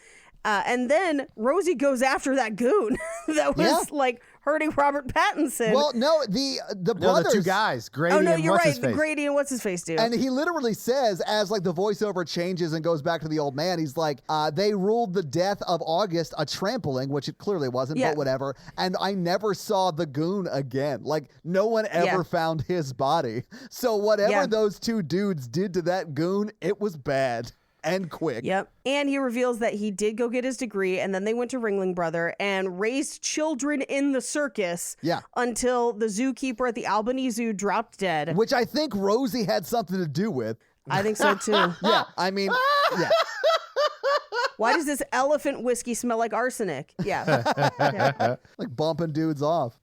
And then Rosie goes after that goon that was Yeah. like hurting Robert Pattinson. Well, no, the No, brothers. the two guys, Grady oh no, and you're right. The What's-His-Face. Grady and what's his face do? And he literally says, as like the voiceover changes and goes back to the old man, he's like, they ruled the death of August a trampling, which it clearly wasn't, Yeah. but whatever. And I never saw the goon again. Like, no one ever Yeah. found his body. So whatever Yeah. those two dudes did to that goon, it was bad and quick. Yep. And he reveals that he did go get his degree, and then they went to Ringling Brother and raised children in the circus. Yeah. Until the zookeeper at the Albany Zoo dropped dead. Which I think Rosie had something to do with. I think so too. Yeah, I mean, yeah. Why does this elephant whiskey smell like arsenic? Yeah. Yeah. Like bumping dudes off.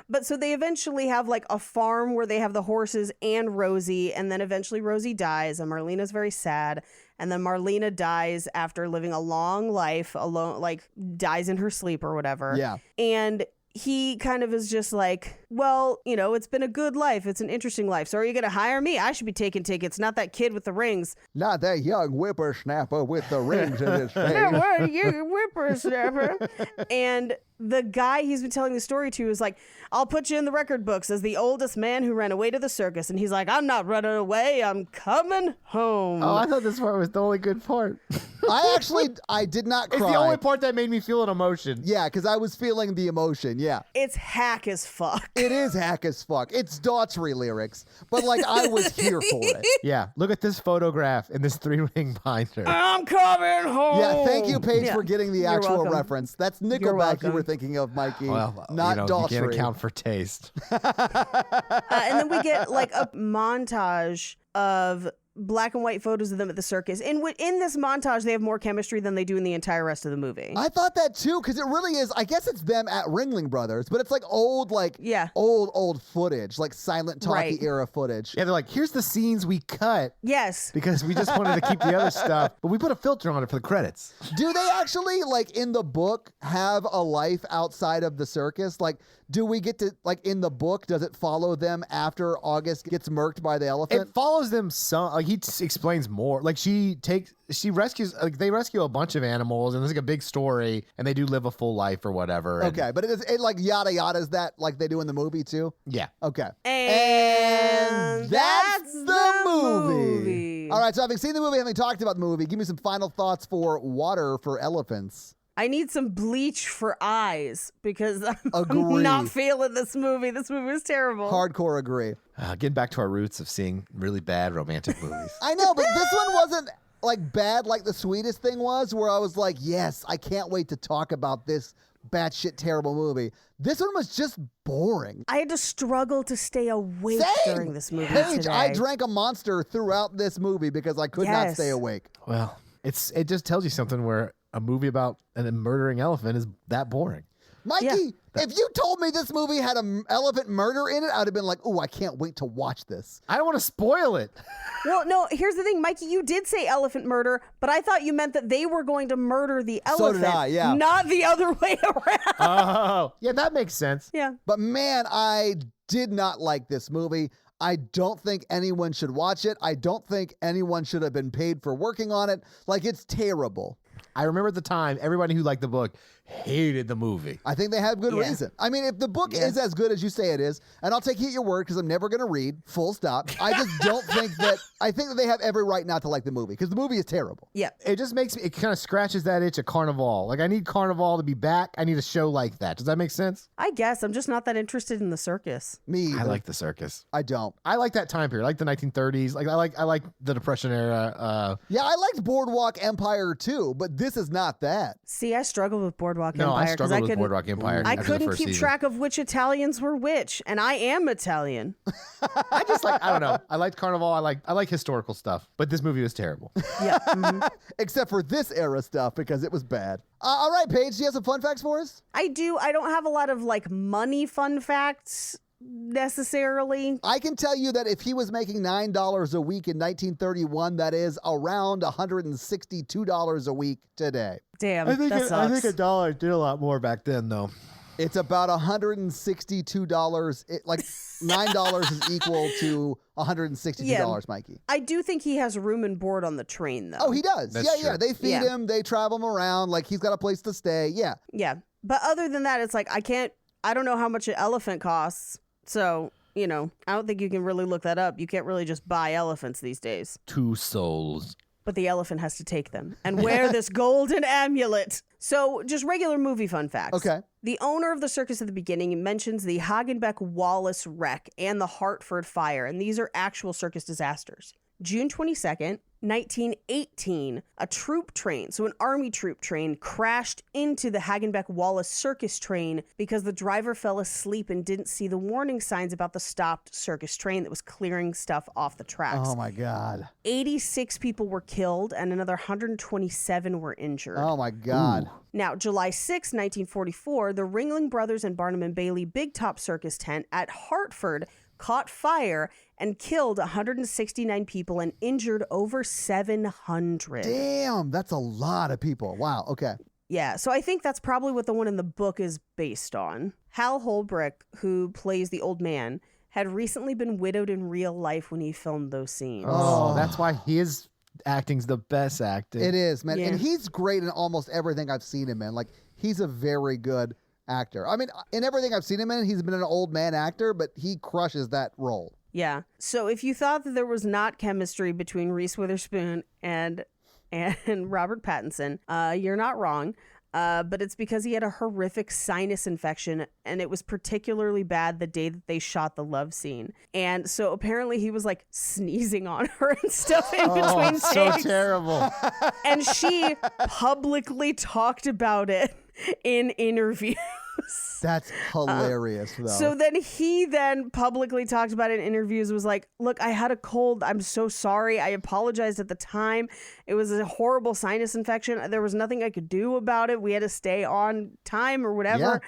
But so they eventually have like a farm where they have the horses and Rosie, and then eventually Rosie dies, and Marlena's very sad. And then Marlena dies after living a long life alone, like dies in her sleep or whatever. Yeah. And he kind of is just like, well, you know, it's been a good life. It's an interesting life. So are you going to hire me? I should be taking tickets, not that kid with the rings. Not that young whippersnapper with the rings in his face. Yeah, well, you whippersnapper. And the guy he's been telling the story to is like, I'll put you in the record books as the oldest man who ran away to the circus. And he's like, I'm not running away. I'm coming home. Oh, I thought this part was the only good part. I did not cry. It's the only part that made me feel an emotion. Yeah, because I was feeling the emotion. Yeah. It's hack as fuck. It is hack as fuck. It's Daughtry lyrics, but like I was here for it. Yeah, look at this photograph in this 3-ring binder. I'm coming home. Yeah, thank you, Paige, Yeah. for getting the You're actual welcome. reference. That's You're Nickelback you welcome. were thinking of, Mikey, Well, not you Daughtry. can't account for taste. And then we get like a montage of black and white photos of them at the circus. In this montage, they have more chemistry than they do in the entire rest of the movie. I thought that too, because it really is. I guess it's them at Ringling Brothers, but it's like old, Yeah. old footage, like silent talkie Right. era footage. Yeah, they're like, here's the scenes we cut Yes. because we just wanted to keep the other stuff, but we put a filter on it for the credits. Do they actually, like in the book, have a life outside of the circus? Like, do we get to, like in the book, does it follow them after August gets murked by the elephant? It follows them some. Like explains more. Like she rescues. Like they rescue a bunch of animals, and there's like a big story, and they do live a full life or whatever. and- Okay, but it like yada yada's that like they do in the movie too? Yeah. Okay. And that's the movie. movie. All right, so having seen the movie, having talked about the movie, give me some final thoughts for Water for Elephants. I need some bleach for eyes because I'm Agree. not feeling this movie. This movie is terrible. Hardcore agree. Getting back to our roots of seeing really bad romantic movies. I know, but this one wasn't like bad like the Sweetest Thing was, where I was like, yes, I can't wait to talk about this batshit terrible movie. This one was just boring. I had to struggle to stay awake Same. during this movie Paige, today. I drank a Monster throughout this movie because I could not Yes. stay awake. Well, it just tells you something where a movie about a murdering elephant is that boring. Mikey, if you told me this movie had an elephant murder in it, I'd have been like, oh, I can't wait to watch this. I don't want to spoil it. Well, no, here's the thing, Mikey, you did say elephant murder, but I thought you meant that they were going to murder the So elephant. did I, yeah. Not the other way around. Oh, yeah, that makes sense. Yeah. But man, I did not like this movie. I don't think anyone should watch it. I don't think anyone should have been paid for working on it. Like, it's terrible. I remember at the time, everybody who liked the book hated the movie. I think they have good Yeah. reason. I mean, if the book is as good as you say it is, and I'll take you at your word because I'm never going to read, full stop. I just don't think that, I think that they have every right not to like the movie because the movie is terrible. Yeah. It just makes me, it kind of scratches that itch of Carnival. Like, I need Carnival to be back. I need a show like that. Does that make sense? I guess I'm just not that interested in the circus. Me either. I like the circus. I don't. I like that time period. I like the 1930s. Like, I like the Depression era. Yeah, I liked Boardwalk Empire too, but this is not that. See, I struggled with Boardwalk No, Empire I struggled with Boardwalk Empire. I after the couldn't first keep season. track of which Italians were which, and I am Italian. I just like, I don't know. I liked Carnival. I like historical stuff, but this movie was terrible. Yeah. mhm. Except for this era stuff because it was bad. All right, Paige, do you have some fun facts for us? I do. I don't have a lot of like money fun facts necessarily. I can tell you that if he was making $9 a week in 1931, that is around $162 a week today. Damn, that sucks. dollar did a lot more back then, though. It's about $162. Like $9 is equal to $162, Yeah. Mikey. I do think he has room and board on the train, though. Oh, he does. That's Yeah. true. They feed Yeah. him. They travel him around. Like he's got a place to stay. Yeah. Yeah. But other than that, it's like, I don't know how much an elephant costs. So, I don't think you can really look that up. You can't really just buy elephants these days. 2 souls. But the elephant has to take them and wear this golden amulet. So, just regular movie fun facts. Okay. The owner of the circus at the beginning mentions the Hagenbeck Wallace wreck and the Hartford fire, and these are actual circus disasters. June 22nd, 1918, a troop train, so an army troop train, crashed into the Hagenbeck Wallace circus train because the driver fell asleep and didn't see the warning signs about the stopped circus train that was clearing stuff off the tracks. Oh my God. 86 people were killed and another 127 were injured. Oh my God. Now, July 6, 1944, the Ringling Brothers and Barnum and Bailey Big Top Circus tent at Hartford caught fire and killed 169 people and injured over 700. Damn, that's a lot of people. Wow. Okay. Yeah, so I think that's probably what the one in the book is based on. Hal Holbrook, who plays the old man, had recently been widowed in real life when he filmed those scenes. Oh, that's why his acting's the best acting. It is, man. Yeah. And he's great in almost everything I've seen him in. Like, he's a very good actor. I mean, in everything I've seen him in, he's been an old man actor, but he crushes that role. Yeah. So if you thought that there was not chemistry between Reese Witherspoon and Robert Pattinson, you're not wrong. But it's because he had a horrific sinus infection, and it was particularly bad the day that they shot the love scene. And so apparently he was like sneezing on her and stuff in between takes. So terrible. And she publicly talked about it in interviews. That's hilarious, though. So then he publicly talked about it in interviews, was like, look, I had a cold. I'm so sorry. I apologized at the time. It was a horrible sinus infection. There was nothing I could do about it. We had to stay on time or whatever. Yeah.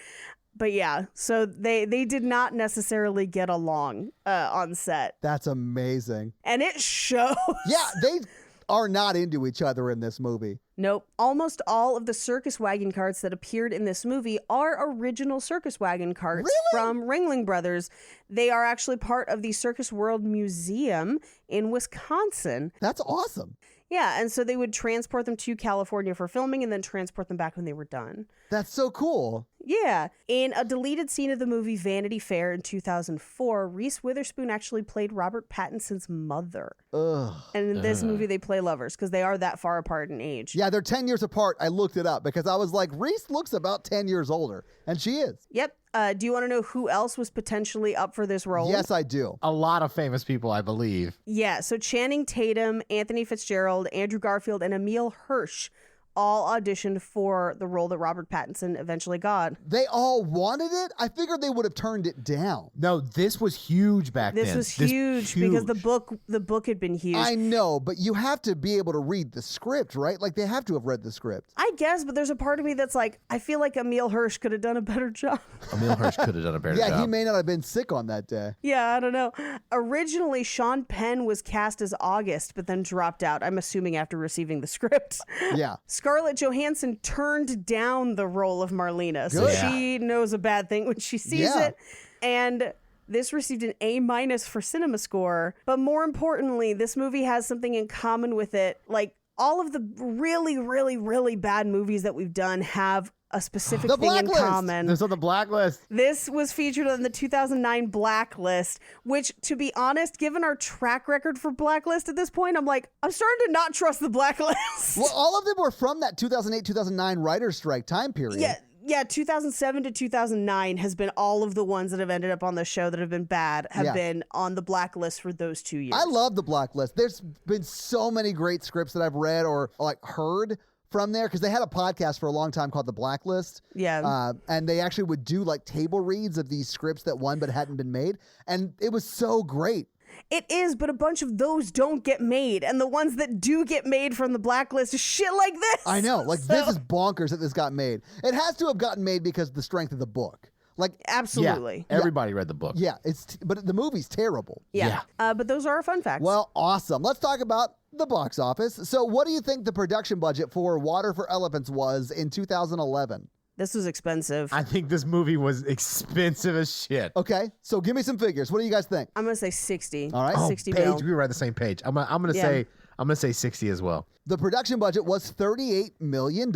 But yeah, so they did not necessarily get along on set. That's amazing. And it shows. Yeah, they are not into each other in this movie. Nope. Almost all of the circus wagon carts that appeared in this movie are original circus wagon carts from Ringling Brothers. They are actually part of the Circus World Museum in Wisconsin. That's awesome. Yeah, and so they would transport them to California for filming and then transport them back when they were done. That's so cool. Yeah. In a deleted scene of the movie Vanity Fair in 2004, Reese Witherspoon actually played Robert Pattinson's mother. Ugh. And in this movie, they play lovers because they are that far apart in age. Yeah, they're 10 years apart. I looked it up because I was like, Reese looks about 10 years older. And she is. Yep. Do you want to know who else was potentially up for this role? Yes, I do. A lot of famous people, I believe. Yeah, so Channing Tatum, Anthony Fitzgerald, Andrew Garfield, and Emile Hirsch all auditioned for the role that Robert Pattinson eventually got. They all wanted it? I figured they would have turned it down. No, this was huge back then. This was huge because the book had been huge. I know, but you have to be able to read the script, right? Like, they have to have read the script. I guess, but there's a part of me that's like, I feel like Emile Hirsch could have done a better job. Emile Hirsch could have done a better job. Yeah, he may not have been sick on that day. Yeah, I don't know. Originally, Sean Penn was cast as August, but then dropped out, I'm assuming after receiving the script. Yeah. Scarlett Johansson turned down the role of Marlena, so Good. she knows a bad thing when she sees it. And this received an A- for cinema score. But more importantly, this movie has something in common with it. Like, all of the really, really, really bad movies that we've done have a specific The thing in Blacklist. common. This on the blacklist. This was featured on the 2009 Blacklist, which, to be honest, given our track record for Blacklist at this point, I'm starting to not trust the Blacklist. Well, all of them were from that 2008-2009 writer's strike time period. Yeah, 2007 to 2009 has been all of the ones that have ended up on the show that have been bad have been on the Blacklist for those 2 years. I love the Blacklist. There's been so many great scripts that I've read or like heard from there because they had a podcast for a long time called The Blacklist. Yeah. And they actually would do like table reads of these scripts that won but hadn't been made. And it was so great. It is, but a bunch of those don't get made. And the ones that do get made from the Blacklist is shit like this. I know. Like, this is bonkers that this got made. It has to have gotten made because of the strength of the book. Like, Absolutely. Yeah, everybody read the book. yeah, but the movie's terrible. Yeah. But those are our fun facts. Well, awesome. Let's talk about the box office. So what do you think the production budget for Water for Elephants was in 2011? This was expensive. I think this movie was expensive as shit. Okay, so give me some figures. What do you guys think? I'm going to say 60. All right. Oh, 60 Paige, mil. we were on the same page. I'm gonna say 60 as well. The production budget was $38 million.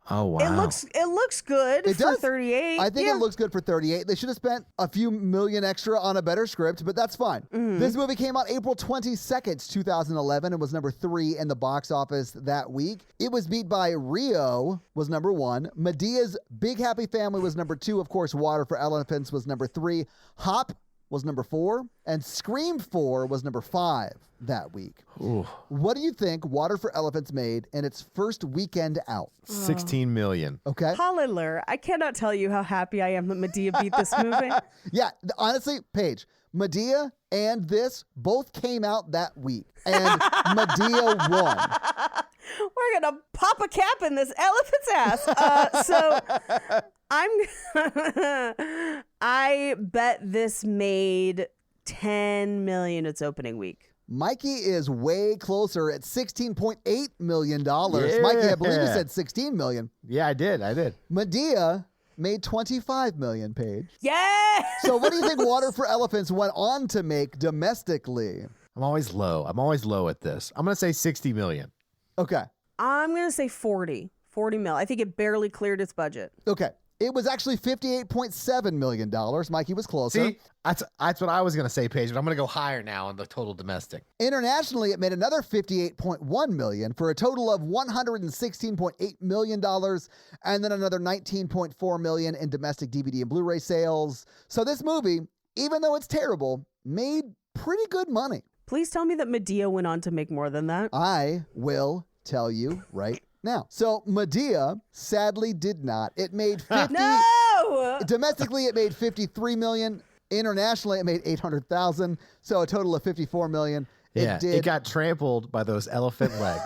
Oh wow. It looks good It for does. 38. I think it looks good for 38. They should have spent a few million extra on a better script, but that's fine. This movie came out April 22nd, 2011, and was number 3 in the box office that week. It was beat by Rio, was number 1. Medea's Big Happy Family was number 2. Of course, Water for Elephants was number 3. Hop was number 4. And Scream 4 was number 5 that week. Ooh. What do you think Water for Elephants made in its first weekend out? 16 million. Okay. Hallelujah. I cannot tell you how happy I am that Medea beat this movie. Yeah, honestly, Paige, Medea and this both came out that week, and Medea won. We're going to pop a cap in this elephant's ass. So I bet this made 10 million its opening week. Mikey is way closer at $16.8 million. Mikey, I believe you said $16 million. Yeah, I did. Medea made $25 million, Paige. Yeah. So what do you think Water for Elephants went on to make domestically? I'm always low at this. I'm gonna say 60 million. Okay. I'm going to say 40 mil. I think it barely cleared its budget. Okay. It was actually $58.7 million. Mikey was closer. See, that's what I was going to say, Paige, but I'm going to go higher now on the total domestic. Internationally, it made another $58.1 million for a total of $116.8 million, and then another $19.4 million in domestic DVD and Blu-ray sales. So this movie, even though it's terrible, made pretty good money. Please tell me that Medea went on to make more than that. I will tell you right now. So Medea sadly did not. It made 50. No! Domestically, it made $53 million. Internationally, it made $800,000. So a total of $54 million. It got trampled by those elephant legs.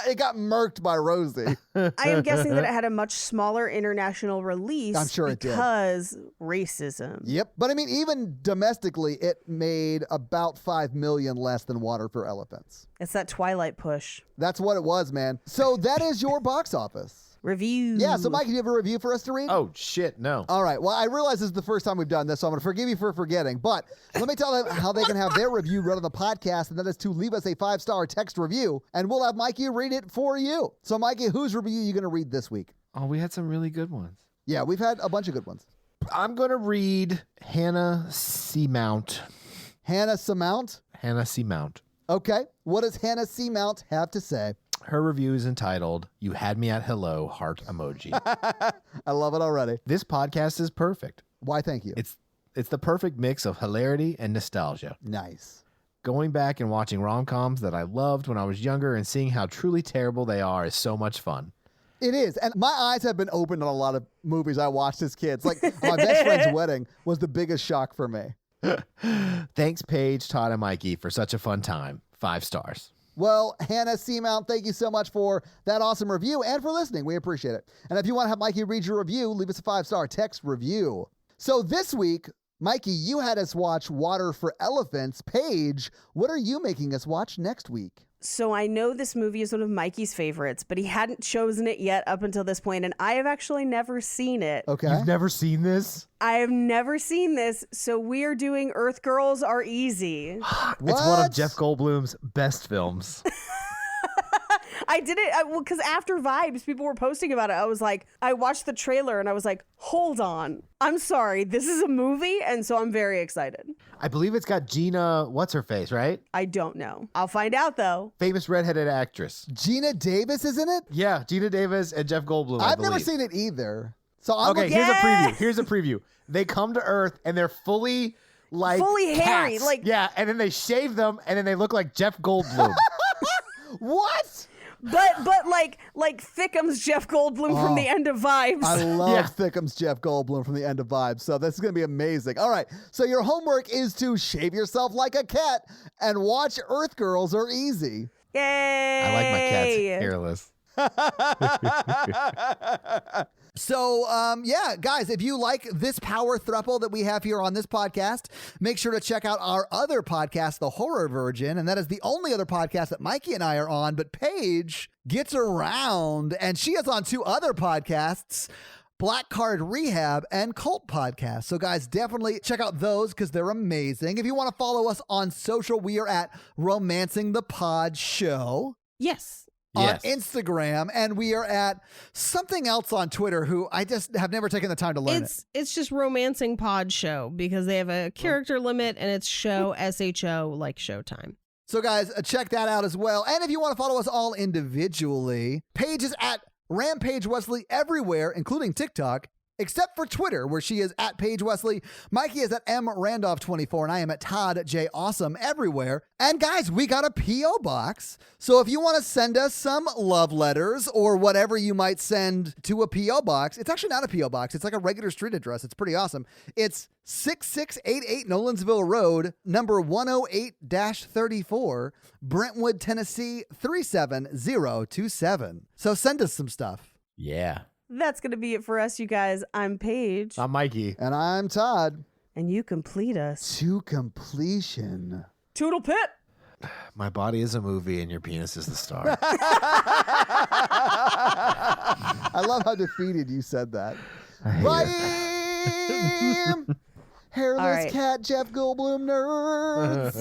It got murked by Rosie. I am guessing that it had a much smaller international release. I'm sure it did. Because racism. Yep. But I mean, even domestically, it made about $5 million less than Water for Elephants. It's that Twilight push. That's what it was, man. So that is your box office. Review. Yeah. So, Mike, do you have a review for us to read? Oh, shit, no. All right. Well, I realize this is the first time we've done this, so I'm going to forgive you for forgetting. But let me tell them how they can have their review read on the podcast, and that is to leave us a 5-star text review, and we'll have Mikey read it for you. So, Mikey, whose review are you going to read this week? Oh, we had some really good ones. Yeah, we've had a bunch of good ones. I'm going to read Hannah Seamount. Hannah Seamount? Hannah Seamount. Okay. What does Hannah Seamount have to say? Her review is entitled, You Had Me at Hello, Heart Emoji. I love it already. This podcast is perfect. Why, thank you. It's the perfect mix of hilarity and nostalgia. Nice. Going back and watching rom-coms that I loved when I was younger and seeing how truly terrible they are is so much fun. It is. And my eyes have been opened on a lot of movies I watched as kids. Like, my best friend's wedding was the biggest shock for me. Thanks, Paige, Todd, and Mikey, for such a fun time. 5 stars. Well, Hannah Seamount, thank you so much for that awesome review and for listening. We appreciate it. And if you want to have Mikey read your review, leave us a 5-star text review. So this week, Mikey, you had us watch Water for Elephants. Paige, what are you making us watch next week? So I know this movie is one of Mikey's favorites, but he hadn't chosen it yet up until this point, and I have actually never seen it. Okay. You've never seen this? I have never seen this, so we are doing Earth Girls Are Easy. It's one of Jeff Goldblum's best films. I did it because after Vibes, people were posting about it. I was like, I watched the trailer and I was like, hold on. I'm sorry. This is a movie. And so I'm very excited. I believe it's got Gina, what's-her-face, right? I don't know. I'll find out though. Famous redheaded actress. Gina Davis is in it? Yeah, Gina Davis and Jeff Goldblum, I've never believe. seen it either. So I'm Okay, here's a preview. They come to Earth and they're fully hairy, cats. like yeah, and then they shave them and then they look like Jeff Goldblum. What? But like Thickums Jeff Goldblum from the end of Vibes. I love Yeah. Thickums Jeff Goldblum from the end of Vibes. So this is going to be amazing. All right. So your homework is to shave yourself like a cat and watch Earth Girls Are Easy. Yay! I like my cats hairless. So, yeah, guys, if you like this power throuple that we have here on this podcast, make sure to check out our other podcast, The Horror Virgin. And that is the only other podcast that Mikey and I are on. But Paige gets around, and she is on 2 other podcasts, Black Card Rehab and Cult Podcast. So, guys, definitely check out those because they're amazing. If you want to follow us on social, we are at Romancing the Pod Show. Yes. On Yes. Instagram, and we are at something else on Twitter who I just have never taken the time to learn It's just Romancing Pod Show because they have a character limit and it's show SHO like Showtime. So guys, check that out as well. And if you want to follow us all individually, Paige is at Rampage Wesley everywhere, including TikTok, except for Twitter, where she is at Paige Wesley. Mikey is at MRandolph24, and I am at Todd J. Awesome everywhere. And guys, we got a P.O. box. So if you want to send us some love letters or whatever you might send to a P.O. box, it's actually not a P.O. box. It's like a regular street address. It's pretty awesome. It's 6688 Nolensville Road, number 108-34, Brentwood, Tennessee 37027. So send us some stuff. Yeah. That's going to be it for us, you guys. I'm Paige. I'm Mikey. And I'm Todd. And you complete us. To completion. Toodle pip. My body is a movie and your penis is the star. I love how defeated you said that. Bye! Hairless All right. cat Jeff Goldblum nerds.